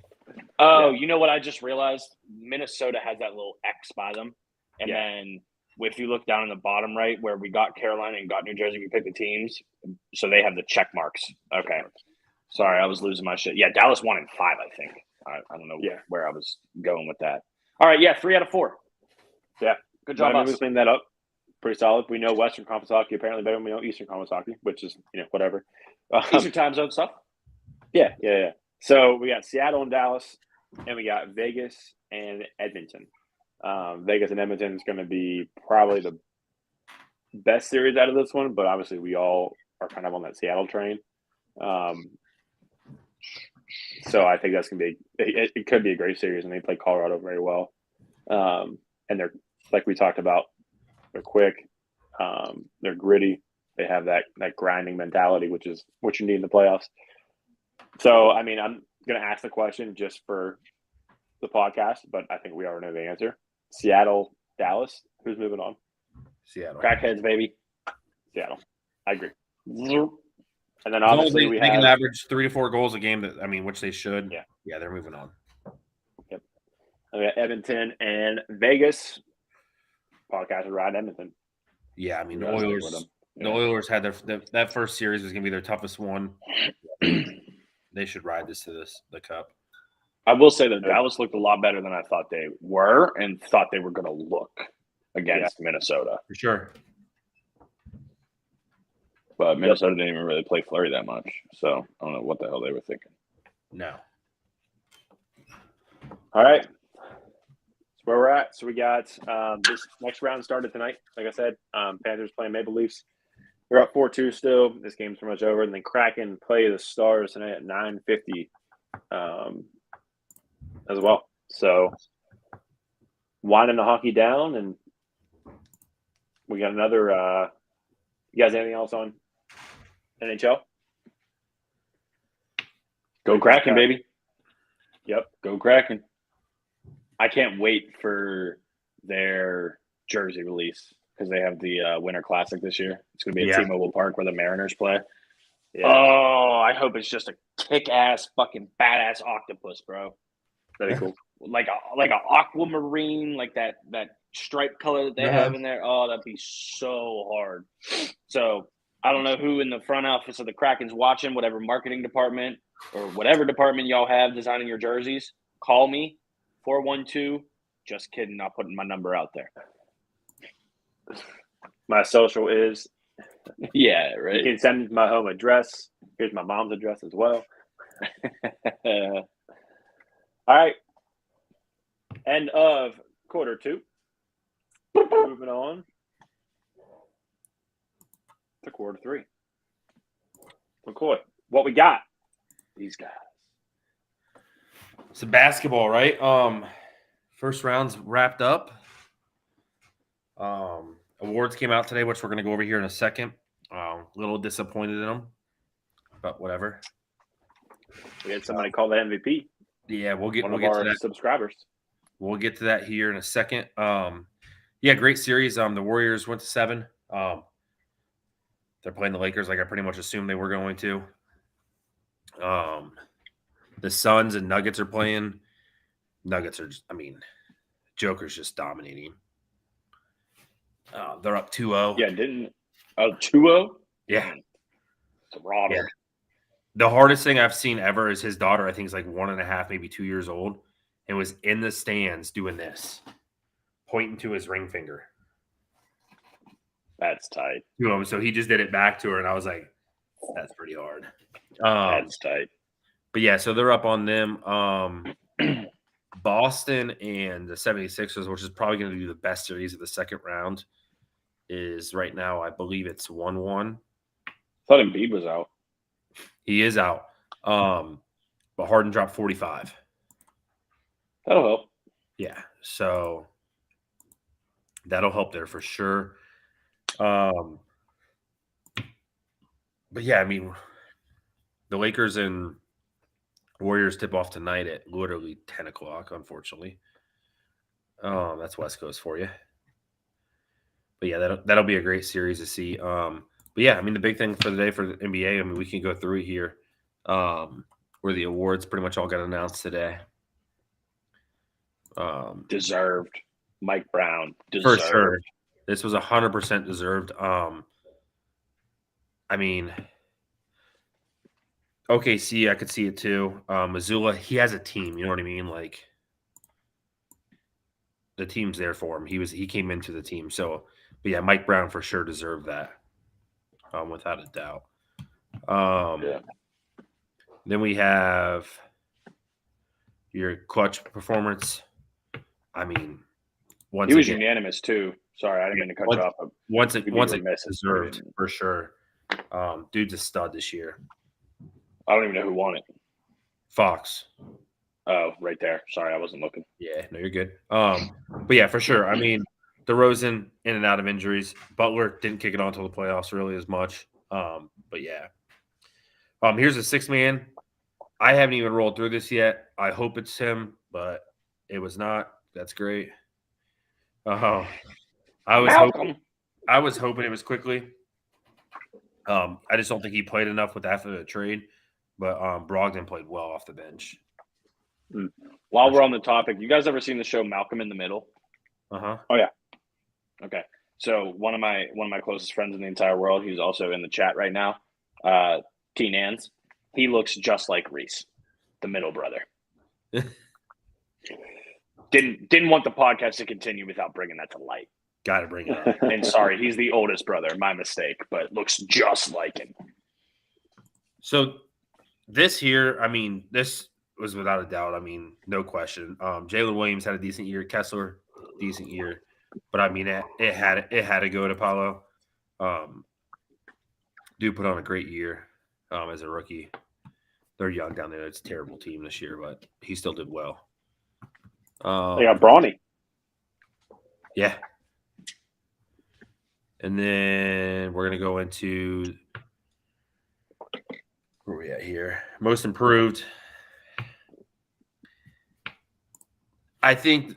Oh, Yeah. you know what I just realized? Minnesota has that little X by them. And Yeah. then if you look down in the bottom right where we got Carolina and got New Jersey, we picked the teams. So they have the check marks. Okay. Sorry, I was losing my shit. Yeah, Dallas won in 5, I think. I don't know where I was going with that. All right, yeah, 3 out of 4. Yeah. Good job, Miami us. cleaned that up. Pretty solid. We know Western Conference hockey apparently better than we know Eastern Conference hockey, which is, whatever. Eastern time zone stuff. Yeah. So we got Seattle and Dallas, and we got Vegas and Edmonton. Vegas and Edmonton is going to be probably the best series out of this one, but obviously we all are kind of on that Seattle train. So I think that's going to be it could be a great series, and they play Colorado very well. And they're, like we talked about, they're quick. quick. They're gritty. They have that grinding mentality, which is what you need in the playoffs. So, I mean, I'm going to ask the question just for the podcast, but I think we already know the answer. Seattle, Dallas. Who's moving on? Seattle. Crackheads, baby. Seattle. I agree. And then As long as obviously they can average 3 to 4 goals a game, which they should. Yeah, they're moving on. Yep. And we got Edmonton and Vegas. Podcast would ride Edmonton. Yeah, I mean the Oilers. The Oilers had that first series was going to be their toughest one. They should ride this to the cup. I will say that Dallas looked a lot better than I thought they were, and thought they were going to look against Minnesota for sure. But Minnesota didn't even really play Fleury that much, so I don't know what the hell they were thinking. No. All right. That's where we're at. So we got this next round started tonight. Like I said, Panthers playing Maple Leafs. They're up 4-2 still. This game's pretty much over. And then Kraken play the Stars tonight at 9:50 as well. So winding the hockey down, and we got another you guys anything else on NHL? Go Kraken, baby. Yep. Go Kraken. I can't wait for their jersey release because they have the Winter Classic this year. It's going to be at T-Mobile Park where the Mariners play. Yeah. Oh, I hope it's just a kick-ass, fucking badass octopus, bro. Very cool. Like a aquamarine, like that stripe color that they have in there. Oh, that'd be so hard. So I don't know who in the front office of the Kraken's watching, whatever marketing department or whatever department y'all have designing your jerseys. Call me, 412. Just kidding. Not putting my number out there. My social is. Yeah, right. You can send my home address. Here's my mom's address as well. All right. End of quarter 2. Moving on to quarter 3. McCoy, what we got? These guys. It's basketball, right? First round's wrapped up. Awards came out today, which we're going to go over here in a second. A little disappointed in them, but whatever. We had somebody call the MVP. Yeah, we'll get to that. Subscribers. We'll get to that here in a second. Yeah, great series. The Warriors went to 7. They're playing the Lakers like I pretty much assumed they were going to. The Suns and Nuggets are playing. Nuggets are, Joker's just dominating. They're up 2-0. Yeah, 2-0? Yeah. It's a robber. Yeah. The hardest thing I've seen ever is his daughter, I think, is like 1.5, maybe 2 years old, and was in the stands doing this, pointing to his ring finger. That's tight. So he just did it back to her, and I was like, that's pretty hard. That's tight. But yeah, so they're up on them. Boston and the 76ers, which is probably going to be the best series of the second round, is right now, I believe it's 1-1. I thought Embiid was out. He is out. But Harden dropped 45. That'll help. Yeah, so that'll help there for sure. But yeah, the Lakers and Warriors tip off tonight at literally 10 o'clock, unfortunately. That's West Coast for you. But yeah, that'll be a great series to see. But yeah, the big thing for the day for the NBA, we can go through here where the awards pretty much all got announced today. Deserved. Mike Brown. Deserved. For sure. This was 100% deserved. OKC, I could see it too. Missoula, he has a team. You know what I mean? Like, the team's there for him. He came into the team. So, but yeah, Mike Brown for sure deserved that, without a doubt. Yeah. Then we have your clutch performance. He was unanimous too. Sorry, I didn't mean to cut you off. Once it deserved for sure. Dude's a stud this year. I don't even know who won it. Fox. Oh, right there. Sorry, I wasn't looking. Yeah, no, you're good. But yeah, for sure. DeRozan in and out of injuries. Butler didn't kick it on until the playoffs really as much. But yeah. Here's a 6-man. I haven't even rolled through this yet. I hope it's him, but it was not. That's great. I was hoping it was quickly. I just don't think he played enough with after the trade. But Brogdon played well off the bench. While we're on the topic, you guys ever seen the show Malcolm in the Middle? Uh-huh. Oh yeah. Okay. So one of my closest friends in the entire world, who's also in the chat right now, T Nans, he looks just like Reese, the middle brother. Didn't want the podcast to continue without bringing that to light. Got to bring it up. And sorry, he's the oldest brother. My mistake, but looks just like him. So this here, I mean, this was without a doubt. I mean, no question. Jalen Williams had a decent year. Kessler, decent year. But I mean, it had to go to Paolo. Dude put on a great year as a rookie. They're young down there. It's a terrible team this year, but he still did well. They got Brawny. Yeah. And then we're going to go into where are we at here? Most improved. I think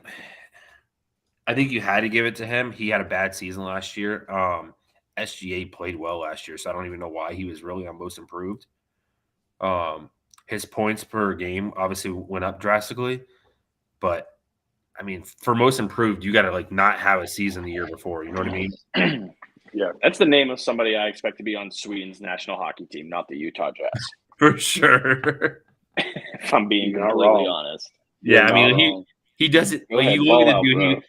you had to give it to him. He had a bad season last year. SGA played well last year, so I don't even know why he was really on most improved. His points per game obviously went up drastically, but I mean, for most improved, you got to like not have a season the year before. You know what I mean? Yeah, that's the name of somebody I expect to be on Sweden's national hockey team, not the Utah Jazz. For sure. If I'm being You're not completely wrong. honest. Yeah, I You're mean, not wrong. he doesn't. Go Like, ahead, you look at ball the dude. out, bro.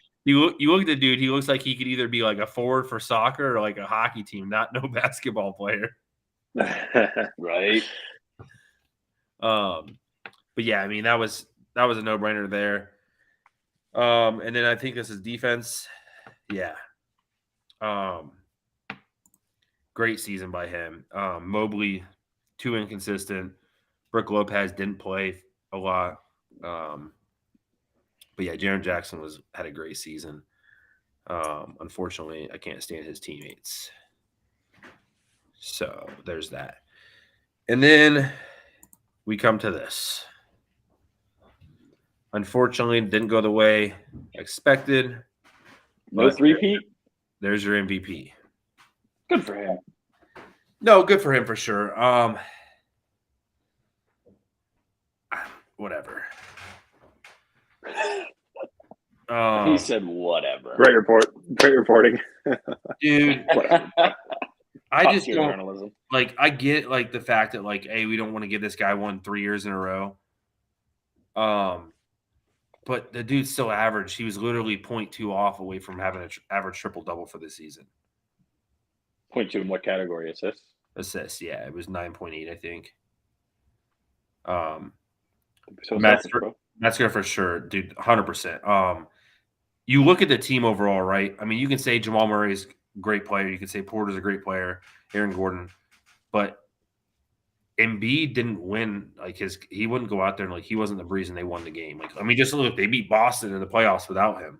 You look at the dude. He looks like he could either be like a forward for soccer or like a hockey team, not no basketball player. Right. But yeah, I mean that was a no-brainer there. And then I think this is defense. Yeah. Great season by him. Mobley, too inconsistent. Brook Lopez didn't play a lot. But yeah, Jaren Jackson had a great season. Unfortunately, I can't stand his teammates. So there's that. And then we come to this. Unfortunately, didn't go the way expected. No three-peat? There's your MVP. Good for him. No, good for him for sure. Whatever. He said whatever. Great reporting. Dude, I just don't journalism. like. I get like the fact that like, hey, we don't want to give this guy 3 years in a row. But the dude's still average. He was literally 0.2 off away from having an average triple-double for the season. 0.2 in what category? Assists, yeah. It was 9.8, I think. So Metzger for sure, dude, 100%. You look at the team overall, right? I mean, you can say Jamal Murray's a great player. You can say Porter's a great player, Aaron Gordon. But Embiid didn't win he wouldn't go out there and he wasn't the reason they won the game. Like, I mean, just look, they beat Boston in the playoffs without him.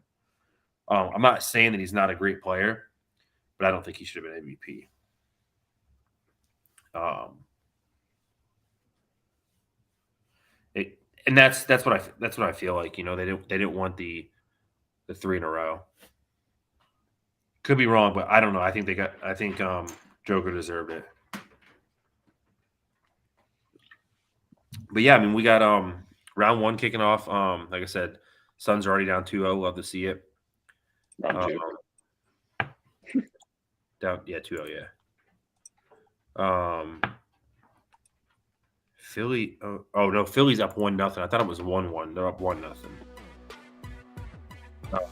I'm not saying that he's not a great player, but I don't think he should have been MVP. And that's what I feel like. You know, they didn't want the 3 in a row. Could be wrong, but I don't know. I think Joker deserved it. But yeah, I mean, we got round 1 kicking off. Like I said, Suns are already down 2-0. Love to see it. Round 2. Down, yeah, 2-0, yeah. Philly. Oh no, Philly's up 1-0. I thought it was 1-1. They're up 1-0. What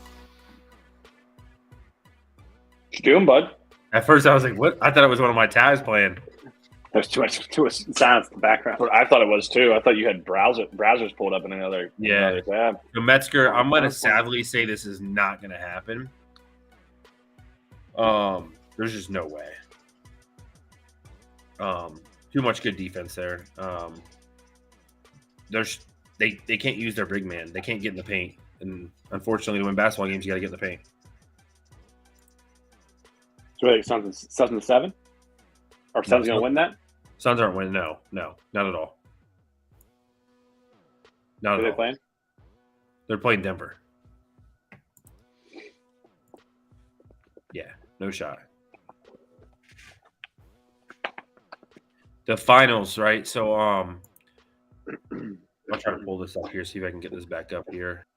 you doing, bud? At first, I was like, "What?" I thought it was one of my tabs playing. There's too much sounds in the background. I thought it was too. I thought you had browsers pulled up in another tab. So Metzger, I'm gonna sadly say this is not gonna happen. There's just no way. Too much good defense there. They can't use their big man. They can't get in the paint, and unfortunately, to win basketball games, you got to get in the paint. So like Suns and 7? Or Suns going to win that? Suns aren't winning. No, not at all. Not Who at are they all. playing? They're playing Denver. Yeah, no shot. The finals, right? So, I'll try to pull this up here, see if I can get this back up here.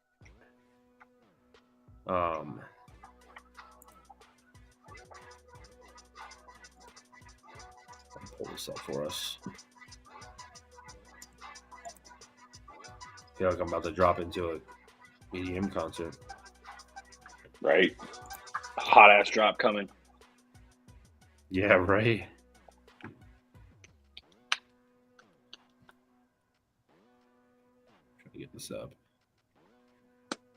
Pull this up for us. I feel like I'm about to drop into a EDM concert. Right. Hot ass drop coming. Yeah, right. Trying to get this up.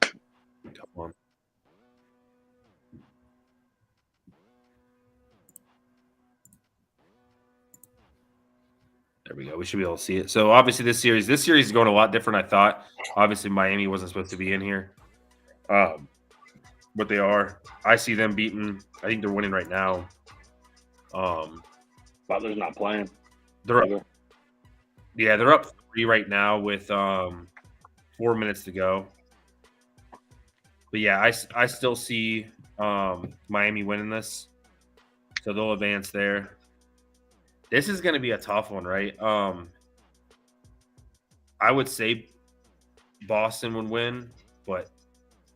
Come on. There we go. We should be able to see it. So obviously this series is going a lot different. I thought. Obviously Miami wasn't supposed to be in here, but they are. I see them beating. I think they're winning right now. Butler's not playing. They're up. Yeah, they're up 3 right now with 4 minutes to go. But yeah, I still see Miami winning this, so they'll advance there. This is going to be a tough one, right? I would say Boston would win, but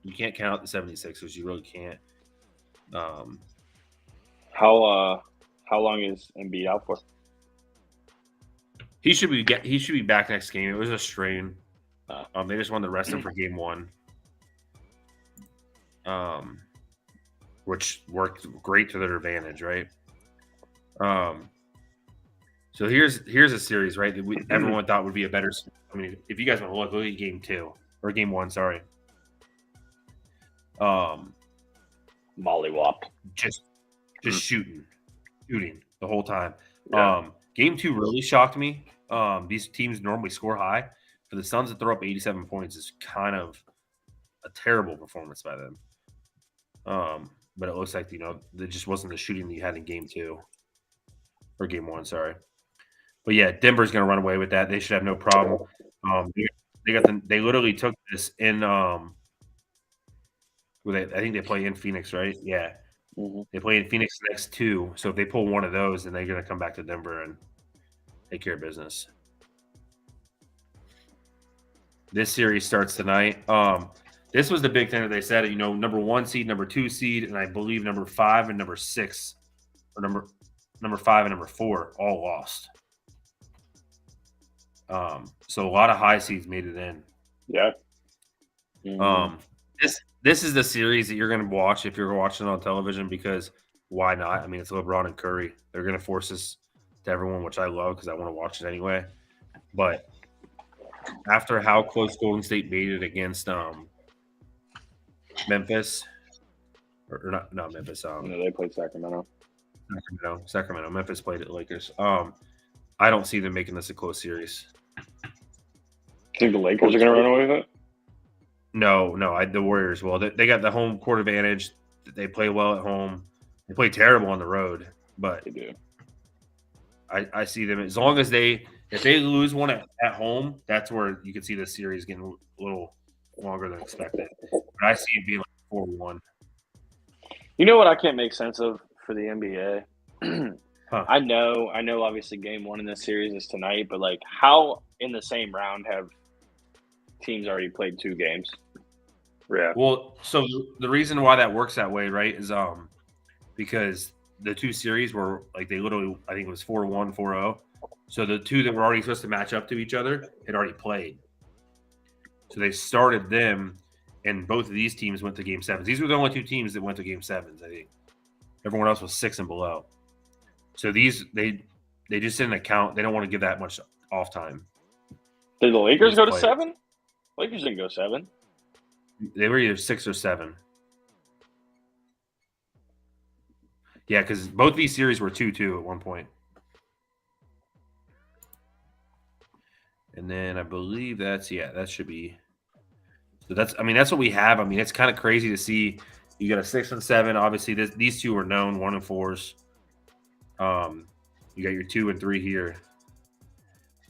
you can't count out the 76ers. You really can't. How long is Embiid out for? He should be back next game. It was a strain. They just wanted to rest him for game 1, which worked great to their advantage, right? So here's a series, right? That everyone thought would be a better. I mean, if you guys want to look at game 2 or game 1, sorry. Mollywop. Just shooting the whole time. Yeah. Game 2 really shocked me. These teams normally score high. For the Suns to throw up 87 points is kind of a terrible performance by them. But it looks like, there just wasn't the shooting that you had in game 2 or game 1, sorry. But yeah, Denver's going to run away with that. They should have no problem. They literally took this in. I think they play in Phoenix, right? Yeah, They play in Phoenix next 2. So if they pull one of those, then they're going to come back to Denver and take care of business. This series starts tonight. This was the big thing that they said. Number 1 seed, number 2 seed, and I believe number 5 and number 6, or number 5 and number 4 all lost. So a lot of high seeds made it in. Yeah. This is the series that you're going to watch if you're watching on television, because why not? I mean, it's LeBron and Curry. They're going to force this to everyone, which I love because I want to watch it anyway. But after how close Golden State made it against Memphis, or not Memphis. No, they played Sacramento. Sacramento. Memphis played at Lakers. I don't see them making this a close series. Think the Lakers are going to run away with it? No. The Warriors will. They got the home court advantage. They play well at home. They play terrible on the road, but They do. I see them as long as if they lose one at home, that's where you can see this series getting a little longer than expected. But I see it being like 4-1. You know what I can't make sense of for the NBA? Huh. I know obviously game 1 in this series is tonight, but like how in the same round have teams already played 2 games? Yeah. Well, so the reason why that works that way, right, is because the 2 series were like they literally, I think it was 4-1, 4-0. So the 2 that were already supposed to match up to each other had already played. So they started them, and both of these teams went to game 7s. These were the only 2 teams that went to game 7s, I think. Everyone else was 6 and below. So these they just didn't account. They don't want to give that much off time. Did the Lakers go to Play. 7? Lakers didn't go 7. They were either 6 or 7. Yeah, because both these series were 2-2 at one point. And then I believe that should be. So that's what we have. I mean, it's kind of crazy to see, You got a 6 and 7. Obviously, these two are known 1 and 4s. You got your 2 and 3 here,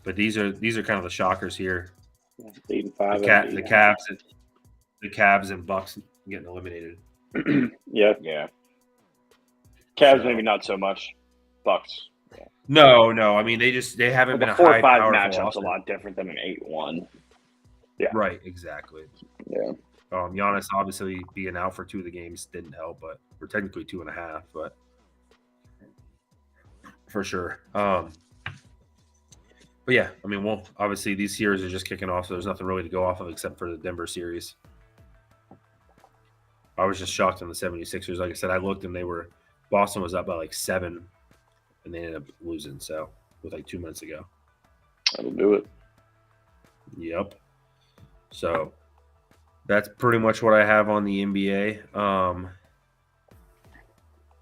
but these are kind of the shockers here. 8 and 5. The Cavs and Bucks getting eliminated. Yeah. Cavs So- maybe not so much. Bucks. No. I mean, they haven't been The a 4 high or 5 powerful matchup's offense. a lot different than an 8-1. Right, exactly. Yeah. Giannis obviously being out for 2 of the games didn't help, but we're technically 2.5, but for sure. But yeah, I mean, well, obviously these series are just kicking off, so there's nothing really to go off of except for the Denver series. I was just shocked on the 76ers. Like I said, I looked and Boston was up by like 7, and they ended up losing. So with like 2 minutes ago. That'll do it. Yep. So that's pretty much what I have on the NBA.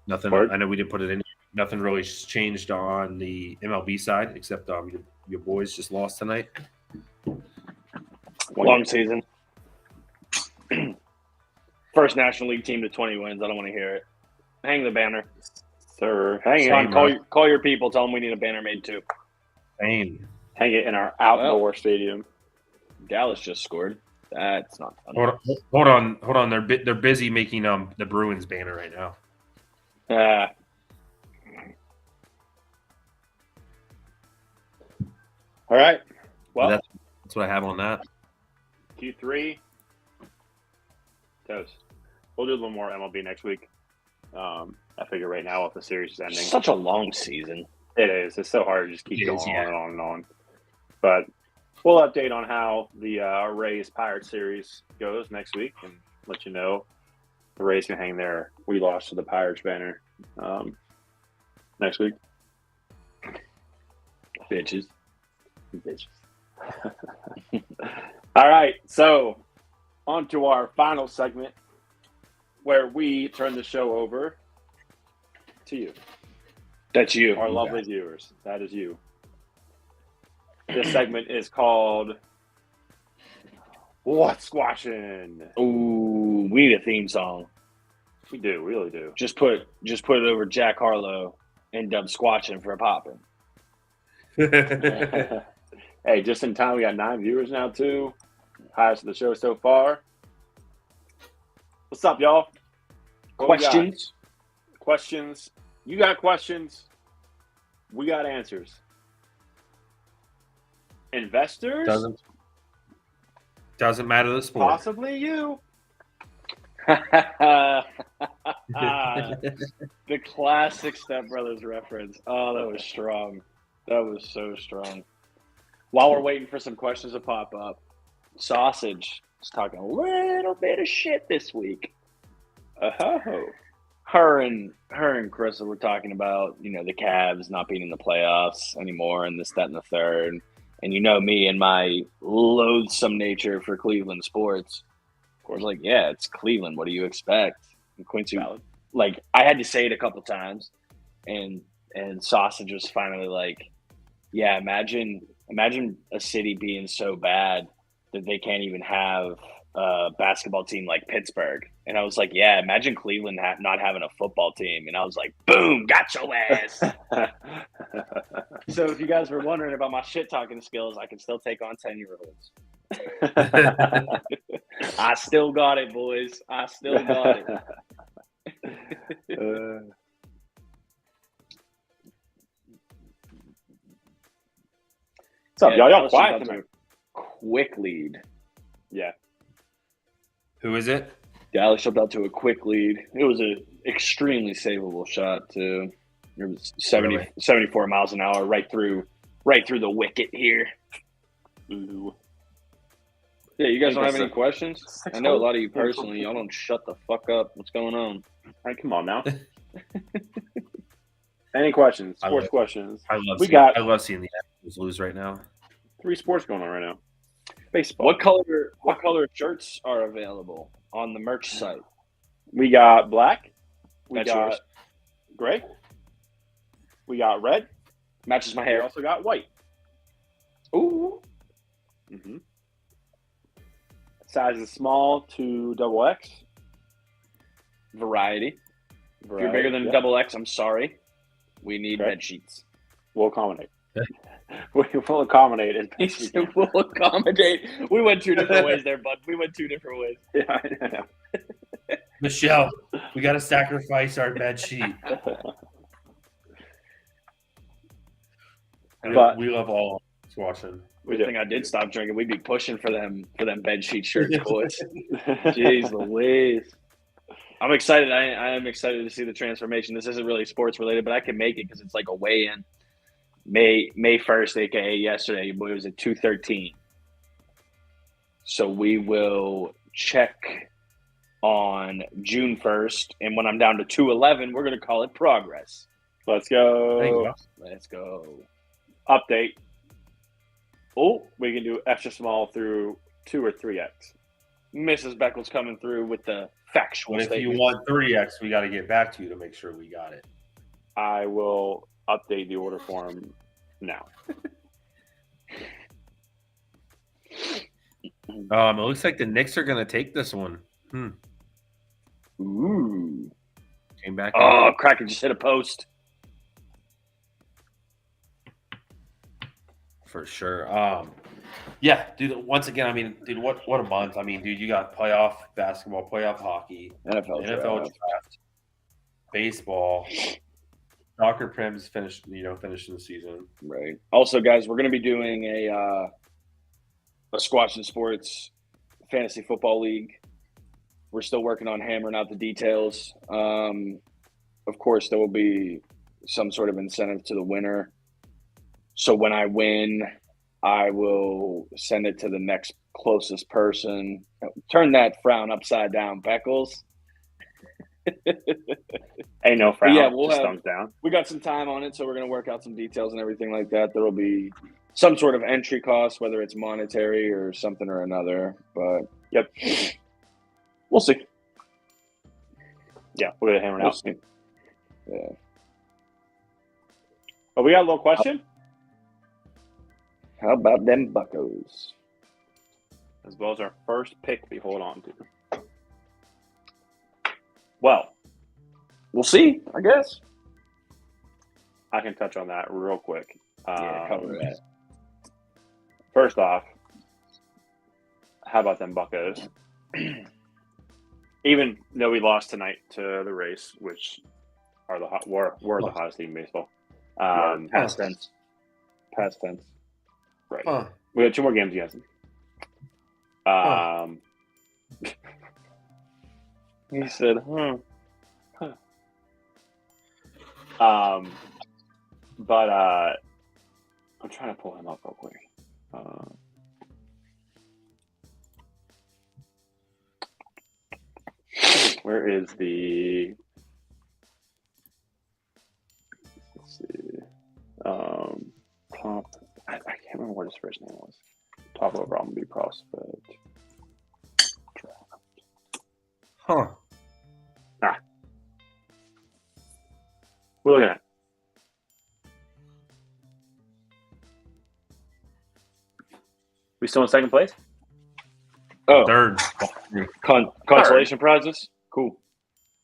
Nothing. Word. I know we didn't put it in. Nothing really changed on the MLB side except your boys just lost tonight. Long season. First National League team to 20 wins. I don't want to hear it. Hang the banner. Sir, hang Same, it. bro. Call your people. Tell them we need a banner made too. Same. Hang it in our outdoor stadium. Dallas just scored. That's not fun. Hold on. They're busy making the Bruins banner right now. All right. Well, That's what I have on that. Q3. Toast. We'll do a little more MLB next week. I figure right now if the series is ending. Such a long season. It is. It's so hard to just keep It going is, on yeah. and on and on. But we'll update on how the Rays Pirates series goes next week and let you know the Rays can hang their "We lost to the Pirates" banner next week. Bitches. Bitches. All right. So on to our final segment where we turn the show over to you. That's you. Our lovely viewers. That is you. This segment is called What's Squatchin'? Ooh, we need a theme song. We do, we really do. Just put it over Jack Harlow and dub Squatchin' for a poppin'. Hey, just in time, we got 9 viewers now, too. Highest of the show so far. What's up, y'all? What we got? Questions. You got questions. We got answers. Investors? Doesn't matter the sport. Possibly you. The classic Step Brothers reference. Oh, that was strong. That was so strong. While we're waiting for some questions to pop up, Sausage is talking a little bit of shit this week. Her and Crystal were talking about, the Cavs not being in the playoffs anymore and this, that, and the third. And you know me and my loathsome nature for Cleveland sports. Of course, yeah, it's Cleveland. What do you expect? And Quincy, I had to say it a couple times, and Sausage was finally like, yeah, imagine a city being so bad that they can't even have a basketball team like Pittsburgh. And I was like, yeah, imagine Cleveland not having a football team. And I was like, boom, got your ass. So if you guys were wondering about my shit talking skills, I can still take on 10-year-olds. I still got it, boys. I still got it. What's up, y'all? Y'all Dallas quiet jumped tonight. to a quick lead. Yeah. Who is it? Dallas jumped out to a quick lead. It was an extremely savable shot, too. It was 74 miles an hour right through the wicket here. Ooh. Yeah, you guys don't have That's any questions? I know a lot of you personally, y'all don't shut the fuck up. What's going on? All right, come on now. Any questions? Sports questions. I love seeing the Astros lose right now. 3 sports going on right now. Baseball. What color shirts are available on the merch site? We got black. We That's got yours. gray. We got red. Matches my We hair. also got white. Ooh. Mm-hmm. Sizes small to XXX. variety. If you're Right, bigger than yeah. double X, I'm sorry. We need Okay. bed sheets. We'll accommodate. We'll accommodate as He best we said can. we'll accommodate. We went two different ways there, bud. We went two different ways. Yeah, I know. Michelle, we got to sacrifice our bed sheet. But- we love all Squatchin. We Good do. thing I did stop drinking. We'd be pushing for them bed sheet shirts, boys. Jeez Louise. I'm excited. I am excited to see the transformation. This isn't really sports related, but I can make it because it's like a weigh-in. May 1st, aka yesterday, it was at 2:13. So we will check on June 1st, and when I'm down to 211, we're going to call it progress. Let's There you go. go. Let's go. Update. Oh, we can do extra small through 2 or 3X. Mrs. Beckles coming through with the factual But if you statement. want 3X, we got to get back to you to make sure we got it. I will update the order form now. It looks like the Knicks are going to take this one. Ooh. Came back. Oh, Kraken just hit a post. For sure. Yeah, dude. Once again, I mean, dude, what a month. I mean, dude, you got playoff basketball, playoff hockey, NFL NFL draft, baseball, soccer prims finishing the season. Right. Also, guys, we're going to be doing a Squatchin Sports Fantasy Football League. We're still working on hammering out the details. Of course, there will be some sort of incentive to the winner. So when I win, I will send it to the next closest person. Turn that frown upside down, Beckles. Ain't no frown. Yeah, we'll just have- thumbs down. We got some time on it, so we're going to work out some details and everything like that. There will be some sort of entry cost, whether it's monetary or something or another. But, Yep. we'll see. Yeah, we're gonna hammer it We'll out. see. Yeah. But we got a little question. How about them buckos? As well as our first pick we hold on to. Well, We'll see, I guess. I can touch on that real quick. Cover that. First off, how about them Buccos? Even though we lost tonight to the Race, which are were the hottest team in baseball. Past tense. Past tense. Right. Huh. We got 2 more games against them. He said, But I'm trying to pull him up real quick. Where is the? Let's see. Top. I can't remember what his first name was. Top overall MLB prospect. Huh. We're looking at. We still in second place? oh, Third. consolation prizes? Cool.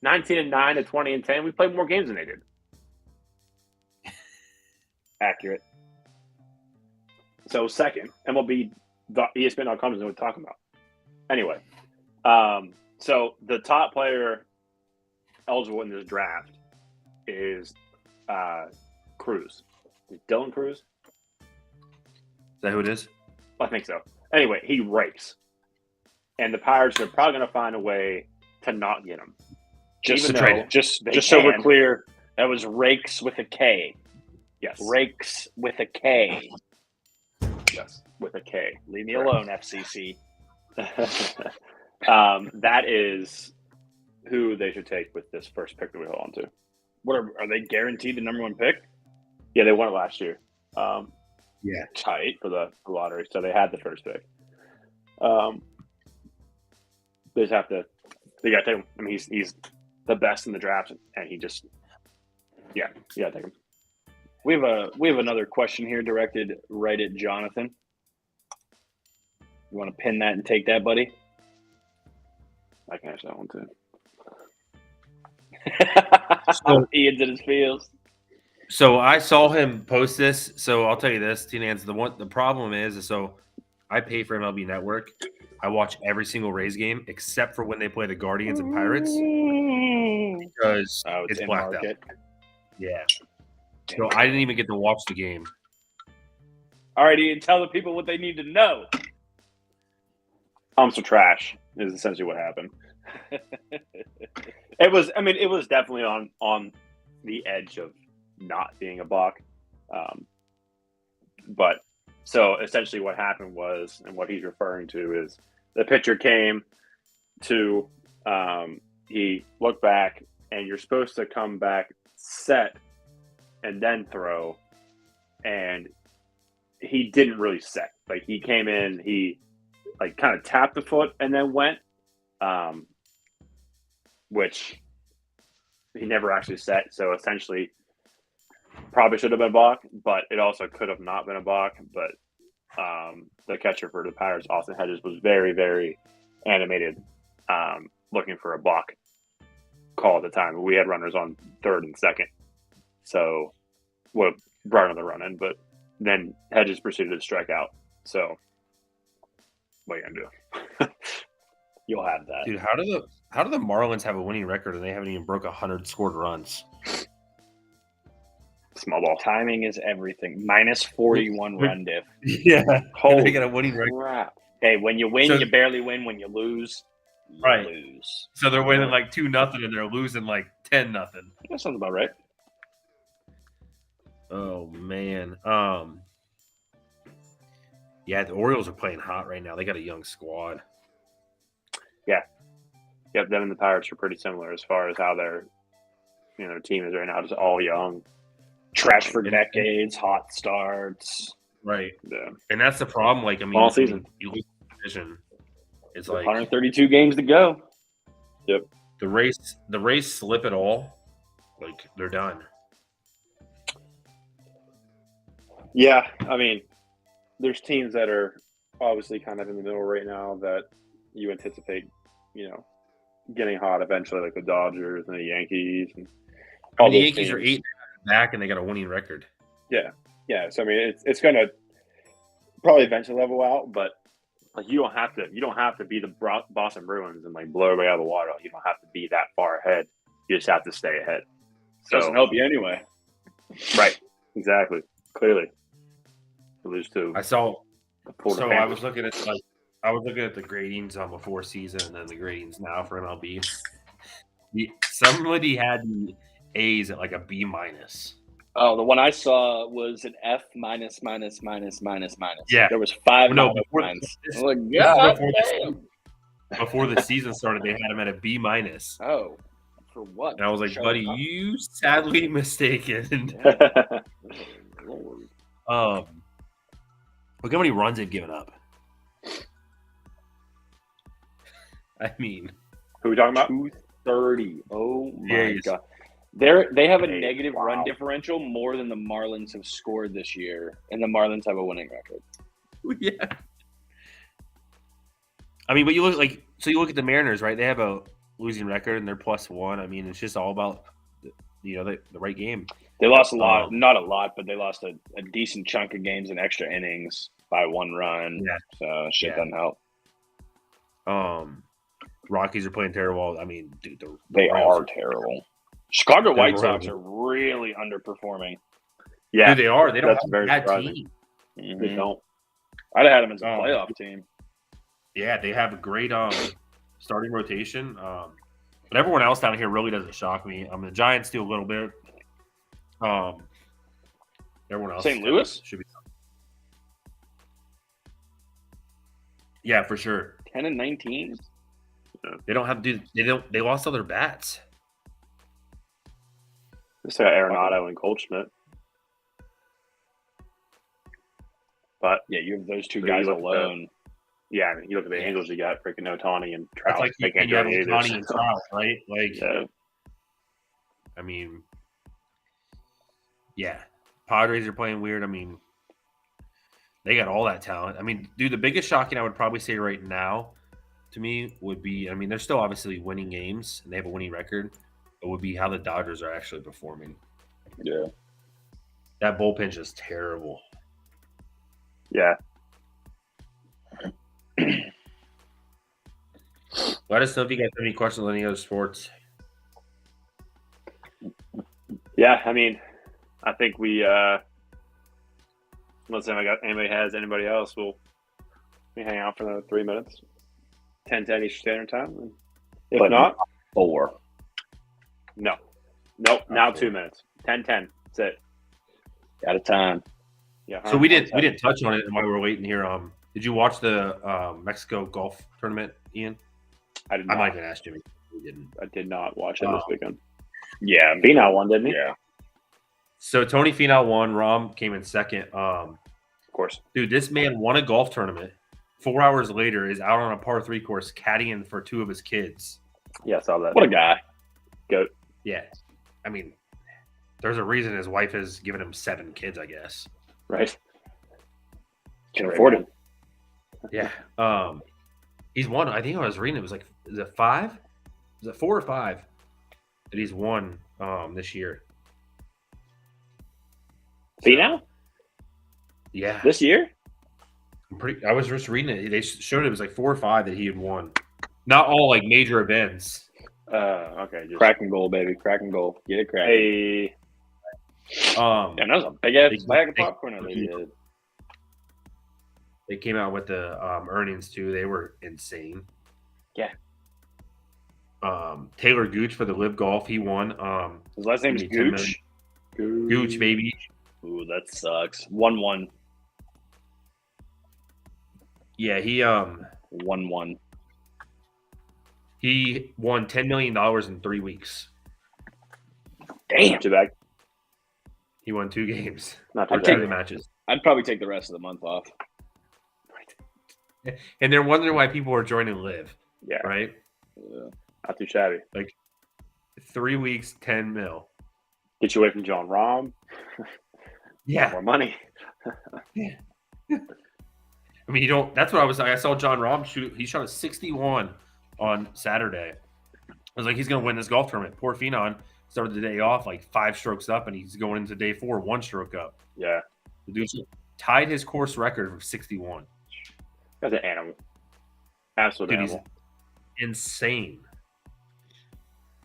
19-9 to 20-10. We played more games than they did. Accurate. So second, MLB, ESPN.com is what we're talking about. Anyway, so the top player eligible in this draft is Cruz. Is it Dylan Cruz? Is that who it is? I think so. Anyway, he rakes. And the Pirates are probably going to find a way to not get him. Just Even to trade though it. Just they so we're can. clear, that was rakes with a K. Yes. Rakes with a K. Yes. With a K. Leave me alone, FCC. That is who they should take with this first pick that we hold on to. What are they guaranteed the number one pick? Yeah, they won it last year. Yeah. Tight for the lottery, so they had the first pick. They just have to. They got to take him. I mean, he's the best in the draft, and he just. Yeah, you got to take him. We have another question here directed right at Jonathan. You want to pin that and take that, buddy? I can answer that one too. So- Ian's in his feels. So I saw him post this. So I'll tell you this, T-Nance, the problem is so I pay for MLB Network. I watch every single Rays game except for when they play the Guardians and Pirates because Oh, it's in blacked market. out. Yeah. So I didn't even get to watch the game. All right, Ian, tell the people what they need to know. Humps are trash is essentially what happened. It was definitely on the edge of not being a balk. But so essentially what happened was, and what he's referring to is the pitcher came to, he looked back, and you're supposed to come back set and then throw, and he didn't really set. Like, he came in, he like kind of tapped the foot and then went, which he never actually set. So essentially, probably should have been a balk, but it also could have not been a balk. But the catcher for the Pirates, Austin Hedges, was very, very animated, looking for a balk call at the time. We had runners on third and second, so would have brought another run in. But then Hedges proceeded to strike out. So what are you gonna do? You'll have that. Dude, how do the Marlins have a winning record and they haven't even broke 100 scored runs? Small ball. Timing is everything. Minus 41 run diff. Yeah. Holy They got a winning record. crap. Hey, when you win, So- you barely win. When you lose, you Right. lose. So they're winning like 2-0 and they're losing like 10-0. That sounds about right. Oh man. Yeah, the Orioles are playing hot right now. They got a young squad. Yep, them and the Pirates are pretty similar as far as how their team is right now, just all young. Trash for decades, hot starts. Right. Yeah. And that's the problem. Like, I mean, All season. you look at the division. It's like 132 games to go. the race slip it all. Like, they're done. Yeah, I mean, there's teams that are obviously kind of in the middle right now that you anticipate, getting hot eventually, like the Dodgers and the Yankees. And all The those Yankees are teams. 8 back and they got a winning record. Yeah. So I mean, it's going to probably eventually level out, but like you don't have to be the Boston Bruins and like blow everybody out of the water. You don't have to be that far ahead. You just have to stay ahead. So Doesn't help you anyway. right, exactly, clearly. You lose to I saw. the Florida So I Panthers. was looking at the gradings on before season and then the gradings now for MLB. Somebody had the A's at like a B minus. Oh, the one I saw was an F minus, minus, minus, minus, minus. Yeah. There was 5 No, minus before- lines. this- I was like, this is God before damn. Before the season started, they had him at a B minus. Oh, for what? And I was like, Show buddy, up. you sadly mistaken. Lord. Look how many runs they've given up. I mean, Who are we talking about? 230. Oh my Yes. God. They have a Hey, negative wow. run differential more than the Marlins have scored this year, and the Marlins have a winning record. yeah. I mean, but you look at the Mariners, right? They have a losing record and they're +1. I mean, it's just all about the right game. They lost a lot, not a lot, but they lost a decent chunk of games in extra innings by 1 run. Yeah. So shit Yeah. doesn't help. Rockies are playing terrible. I mean, dude, They Royals are terrible. Chicago They're White Sox horrible. are really underperforming. Yeah, Dude, they are. They don't that's have very a bad surprising. team. they don't. I'd have had them as a Oh. playoff team. Yeah, they have a great starting rotation. But everyone else down here really doesn't shock me. The Giants do a little bit. Everyone else. St. Louis? should be. Yeah, for sure. 10-19. They don't have They lost all their bats. Just got Arenado and Goldschmidt. But Yeah, you have those two So guys you look at alone. yeah, I mean, you look at the Angels. You got freaking Otani and That's Trout. like They can't you do have any of Ohtani this. and Trout, right? Like, Yeah. I mean, yeah, Padres are playing weird. I mean, they got all that talent. I mean, dude, the biggest shocking I would probably say right now to me would be, I mean, they're still obviously winning games and they have a winning record. would be how the Dodgers are actually performing. Yeah. That bullpen's just terrible. Yeah. Let us know if you guys have any questions on any other sports. Yeah, I mean, I think we unless anybody has anybody else, we'll hang out for another 3 minutes. 10:10 Eastern Standard Time. If not, 4. no. Nope, now 4. 2 minutes. 10:10. That's it. Out of time. Yeah. So we didn't touch on it while we were waiting here. Did you watch the Mexico golf tournament, Ian? I did not. I might even ask Jimmy. We didn't. I did not watch it this weekend. Yeah. Finau won, didn't he? Yeah. So Tony Finau won. Rahm came in second. Of course. Dude, this man won a golf tournament. 4 hours later, is out on a par 3 course caddying for 2 of his kids. Yeah, I saw that. What a guy. Goat. Yeah, I mean, there's a reason his wife has given him 7 kids, I guess. Right. Can afford it. Yeah. He's won. I think I was reading it was like, is it 5? Is it 4 or 5 that he's won this year? Finau? Yeah. This year? I was just reading it. They showed it was like 4 or 5 that he had won. Not all like major events. Okay. Just Cracking goal, baby. Cracking goal. Get it cracking. Hey. And that was a big ass bag of popcorn that they did. They came out with the earnings too. They were insane. Yeah. Taylor Gooch for the Live Golf, he won. His last name is $10 million. Gooch. Gooch, baby. Ooh, that sucks. 1-1. Yeah, he 1-1. he won $10 million in 3 weeks. Damn. Not too bad. He won 2 games. Not too Or bad. 2 matches. I'd probably take the rest of the month off. And they're wondering why people are joining Live, Yeah. right? Yeah. Not too shabby. 3 weeks, 10 mil. Get you away from John Rahm. Yeah. More money. I mean, you don't. That's what I was. I saw John Rahm shoot. He shot a 61 on Saturday. I was like, he's going to win this golf tournament. Poor Finau started the day off like 5 strokes up, and he's going into day 4 1 stroke up. Yeah. The dude tied his course record of 61. That's an animal. Absolute Dude, he's animal. insane.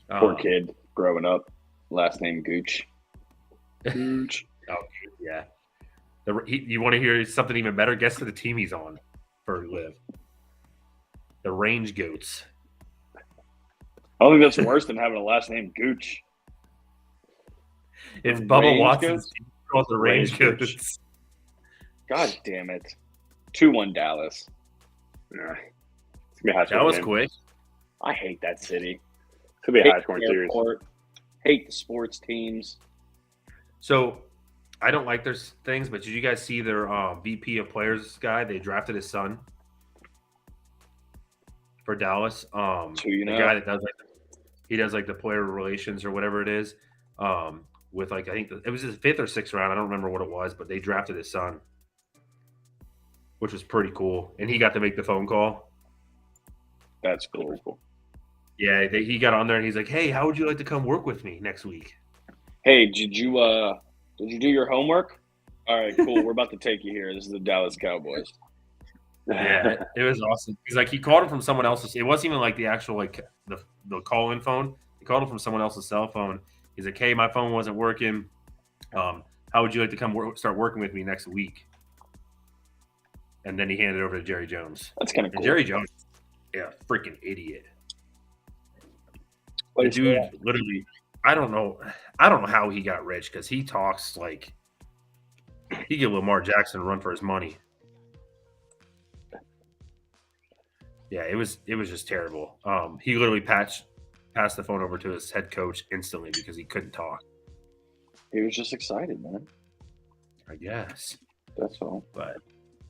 Poor kid growing up. Last name Gooch. Huge. Oh, yeah. You want to hear something even better? Guess the team he's on for Live. The Range Goats. I don't think that's worse than having a last name Gooch. It's The Bubba Range Watson's Goats? team called the Range Range Goats. God damn it. 2-1 Dallas. Yeah. It's going to be a high That scoring was game. quick. I hate that city. It's going to be a Hate high scoring the series. airport. Hate the sports teams. So I don't like their things, but did you guys see their VP of players guy? They drafted his son for Dallas. Who you The know? guy that does he does like the player relations or whatever it is. With like I think it was his 5th or 6th round. I don't remember what it was, but they drafted his son, which was pretty cool. And he got to make the phone call. That's cool. Yeah, he got on there and he's like, "Hey, how would you like to come work with me next week?" Hey, did you do your homework? All right, cool. We're about to take you here. This is the Dallas Cowboys. Yeah, it was awesome. He's like, he called him from someone else's. It wasn't even like the actual like the call-in phone. He called him from someone else's cell phone. He's like, "Hey, my phone wasn't working. How would you like to come start working with me next week?" And then he handed it over to Jerry Jones. That's kind of And cool. Jerry Jones, yeah, freaking idiot. What The is dude that? literally, I don't know how he got rich because he talks like he give Lamar Jackson a run for his money. Yeah, it was just terrible. He literally passed the phone over to his head coach instantly because he couldn't talk. He was just excited, man. I guess, That's all. but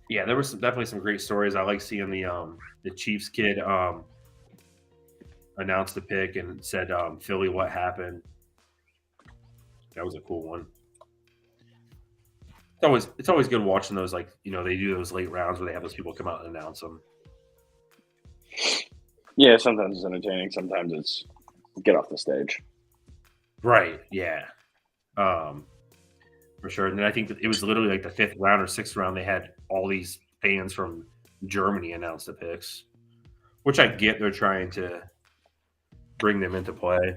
yeah, there was definitely some great stories. I like seeing the Chiefs kid announced the pick and said, "Philly, what happened?" That was a cool one. It's always good watching those, like, you know, they do those late rounds where they have those people come out and announce them. Yeah, sometimes it's entertaining. Sometimes it's get off the stage. Right. Yeah. For sure. And then I think that it was literally like the 5th round or 6th round. They had all these fans from Germany announce the picks, which I get. They're trying to bring them into play.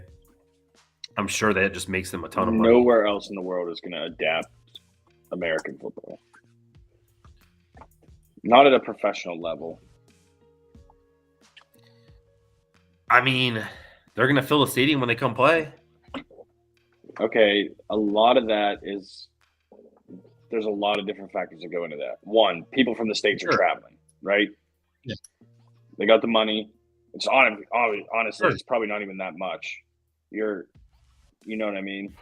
I'm sure that just makes them a ton of money. Nowhere else in the world is going to adapt American football. Not at a professional level. I mean, they're going to fill the stadium when they come play. Okay, a lot of that is there's a lot of different factors that go into that. One, people from the States are traveling, right? Yeah. They got the money. It's honestly, Sure. it's probably not even that much. You know what I mean?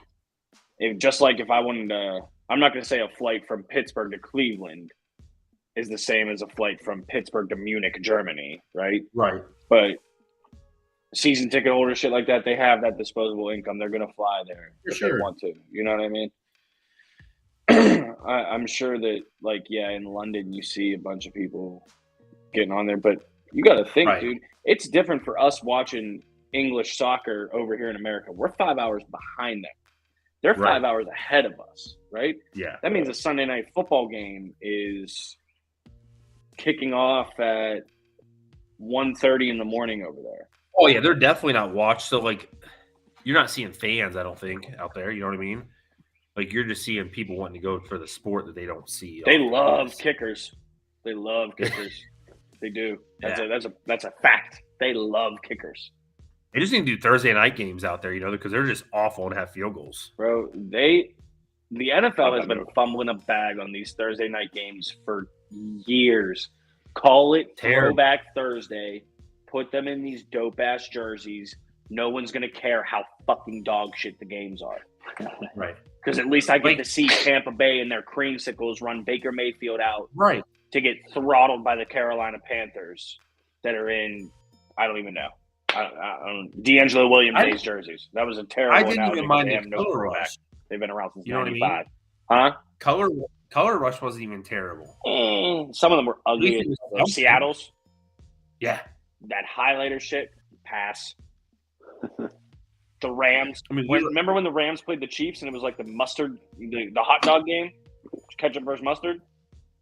If I wanted to, I'm not going to say a flight from Pittsburgh to Cleveland is the same as a flight from Pittsburgh to Munich, Germany, right? Right. But season ticket holders, shit like that, they have that disposable income. They're going to fly there if they want to. You know what I mean? I'm sure that, in London, you see a bunch of people getting on there. But you got to think, dude, it's different for us watching English soccer over here in America. We're 5 hours behind them. They're 5 hours ahead of us, right? Yeah. That means a Sunday night football game is kicking off at 1:30 in the morning over there. Oh, yeah, they're definitely not watched. So, you're not seeing fans, I don't think, out there. You know what I mean? You're just seeing people wanting to go for the sport that they don't see. They love kickers. They love kickers. They do. That's a fact. They love kickers. They just need to do Thursday night games out there, because they're just awful and have field goals. Bro, the NFL has been fumbling a bag on these Thursday night games for years. Call it Throwback Thursday. Put them in these dope-ass jerseys. No one's going to care how fucking dog shit the games are. Right. Because at least I get to see Tampa Bay and their creamsicles run Baker Mayfield out to get throttled by the Carolina Panthers that are in, I don't even know. D'Angelo Williams' jerseys. That was a terrible I didn't even mind the no color throwback. rush. They've been around since You know what 95. I mean? Huh? Color rush wasn't even terrible. Some of them were ugly. Seattle's. Yeah. That highlighter shit, pass. The Rams. I mean, remember when the Rams played the Chiefs and it was like the mustard, the hot dog game? Ketchup versus mustard?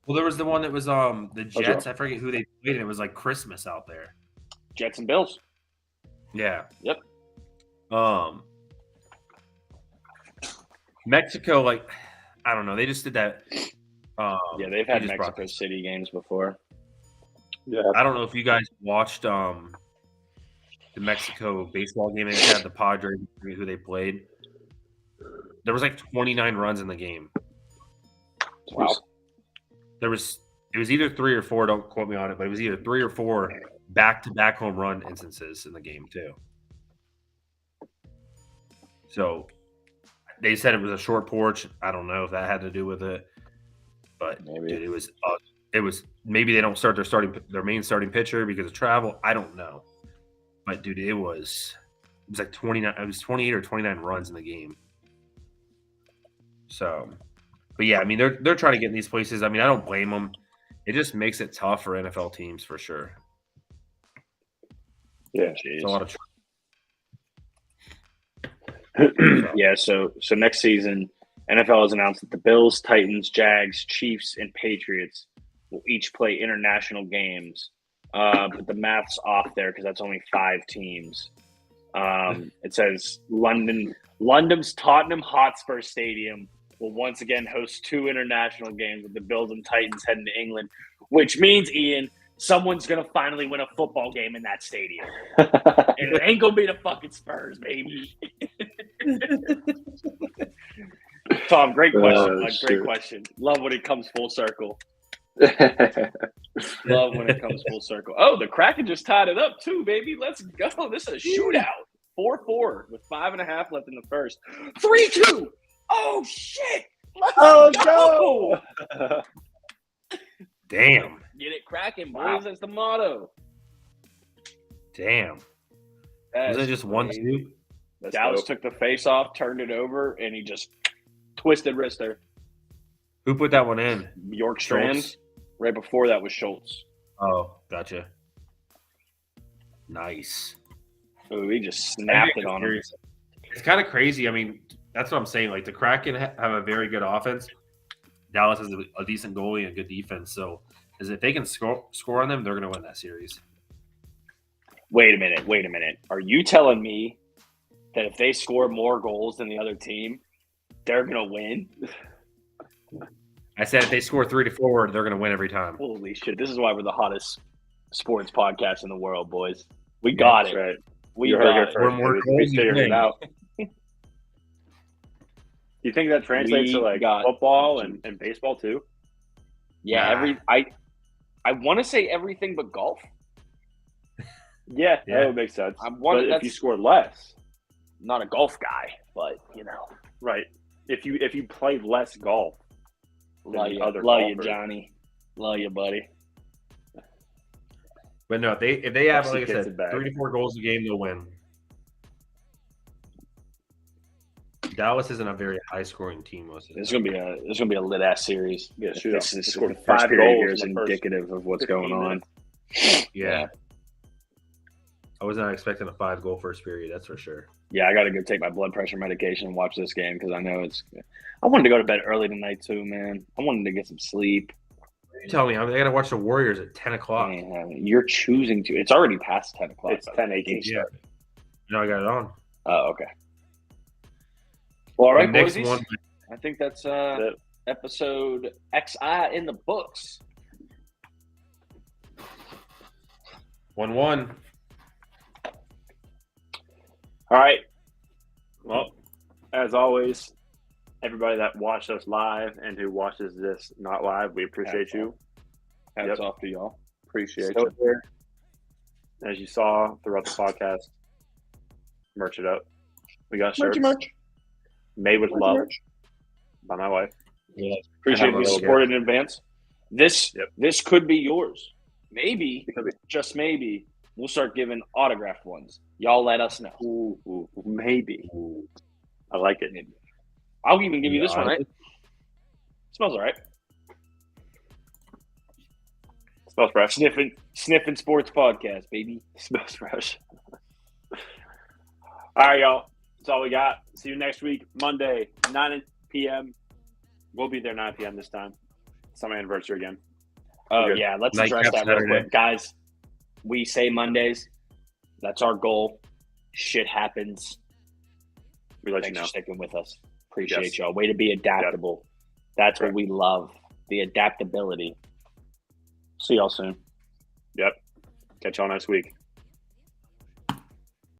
Well, there was the one that was the Jets. I forget who they played, and it was like Christmas out there. Jets and Bills. Yeah. Yep. Mexico, I don't know. They just did that. Yeah, they've had Mexico City games before. Yeah. I don't know if you guys watched the Mexico baseball game. They had the Padres, who they played. There was 29 runs in the game. Wow. It was either 3 or 4. Don't quote me on it, but it was either 3 or 4 back-to-back home run instances in the game too. So they said it was a short porch. I don't know if that had to do with it, but maybe. Dude, it was maybe they don't start their main starting pitcher because of travel. I don't know, but dude, it was 29. It was 28 or 29 runs in the game. So, but yeah, I mean they're trying to get in these places. I mean I don't blame them. It just makes it tough for NFL teams for sure. Yeah, it's a lot of. Yeah, so next season, NFL has announced that the Bills, Titans, Jags, Chiefs, and Patriots will each play international games. But the math's off there because that's only 5 teams. It says London's Tottenham Hotspur Stadium will once again host 2 international games with the Bills and Titans heading to England, which means, Ian, someone's going to finally win a football game in that stadium. And it ain't going to be the fucking Spurs, baby. Tom, great question. Great question. Love when it comes full circle. Love when it comes full circle. Oh, the Kraken just tied it up too, baby. Let's go. This is a shootout. 4-4 with 5.5 left in the first. 3-2. Oh, shit. Let's go. Damn. Get it cracking, boys. That's the motto. Damn. Was it just 1-2? Dallas took the face off, turned it over, and he just twisted wrister. Who put that one in? York Strand. Right before that was Schultz. Oh, gotcha. Nice. Oh, he just snapped it on him. It's kind of crazy. I mean, that's what I'm saying. Like the Kraken have a very good offense. Dallas has a decent goalie and a good defense. So, if they can score on them, they're going to win that series. Wait a minute. Are you telling me that if they score more goals than the other team, they're going to win? I said if they score 3 to 4, they're going to win every time. Holy shit. This is why we're the hottest sports podcast in the world, boys. We got it. Right. We You're got it. We're more We goals figured than it out. Do you think that translates to like football and baseball too? Yeah, Nah. I want to say everything but golf. Yeah, that would make sense. But if you score less, not a golf guy, but right? If you play less golf, love you, golfers. Johnny, love you, buddy. But no, if they have, like I gets said, it back. 3 to 4 goals a game, they'll win. Dallas isn't a very high scoring team most of the It's time. gonna be a lit ass series. Yeah, This shootout. is They the scored first 5 period goals here in is the first indicative of what's 15 going on. Yeah. I was not expecting a 5-goal first period, that's for sure. Yeah, I got to go take my blood pressure medication and watch this game because I know it's. I wanted to go to bed early tonight too, man. I wanted to get some sleep. You tell me, I got to watch the Warriors at 10 o'clock. Man, you're choosing to. It's already past 10 o'clock. It's 10:18. Yeah. I got it on. Oh, okay. Well, all right, The next boys. one, I think that's it. episode XI in the books. 1-1. All right. Well, as always, everybody that watched us live and who watches this not live, we appreciate you. Hats off to y'all. Appreciate Still you. here. As you saw throughout the podcast, merch it up. We got shirts made with love by my wife. Yeah. Appreciate you supporting in advance. This could be yours. Maybe, just maybe, we'll start giving autographed ones. Y'all let us know. Ooh, maybe. I like it. Maybe. I'll even give you this one, right? Smells all right. Smells fresh. Sniffing sports podcast, baby. Smells fresh. All right, y'all. That's all we got. See you next week, Monday, 9 p.m. We'll be there 9 p.m. this time. It's my anniversary again. Oh, yeah. Let's address that real Saturday. quick. Guys, we say Mondays. That's our goal. Shit happens. We let Thanks you know. for sticking with us. Appreciate y'all. Way to be adaptable. Yep. That's what we love. The adaptability. See y'all soon. Yep. Catch y'all next week.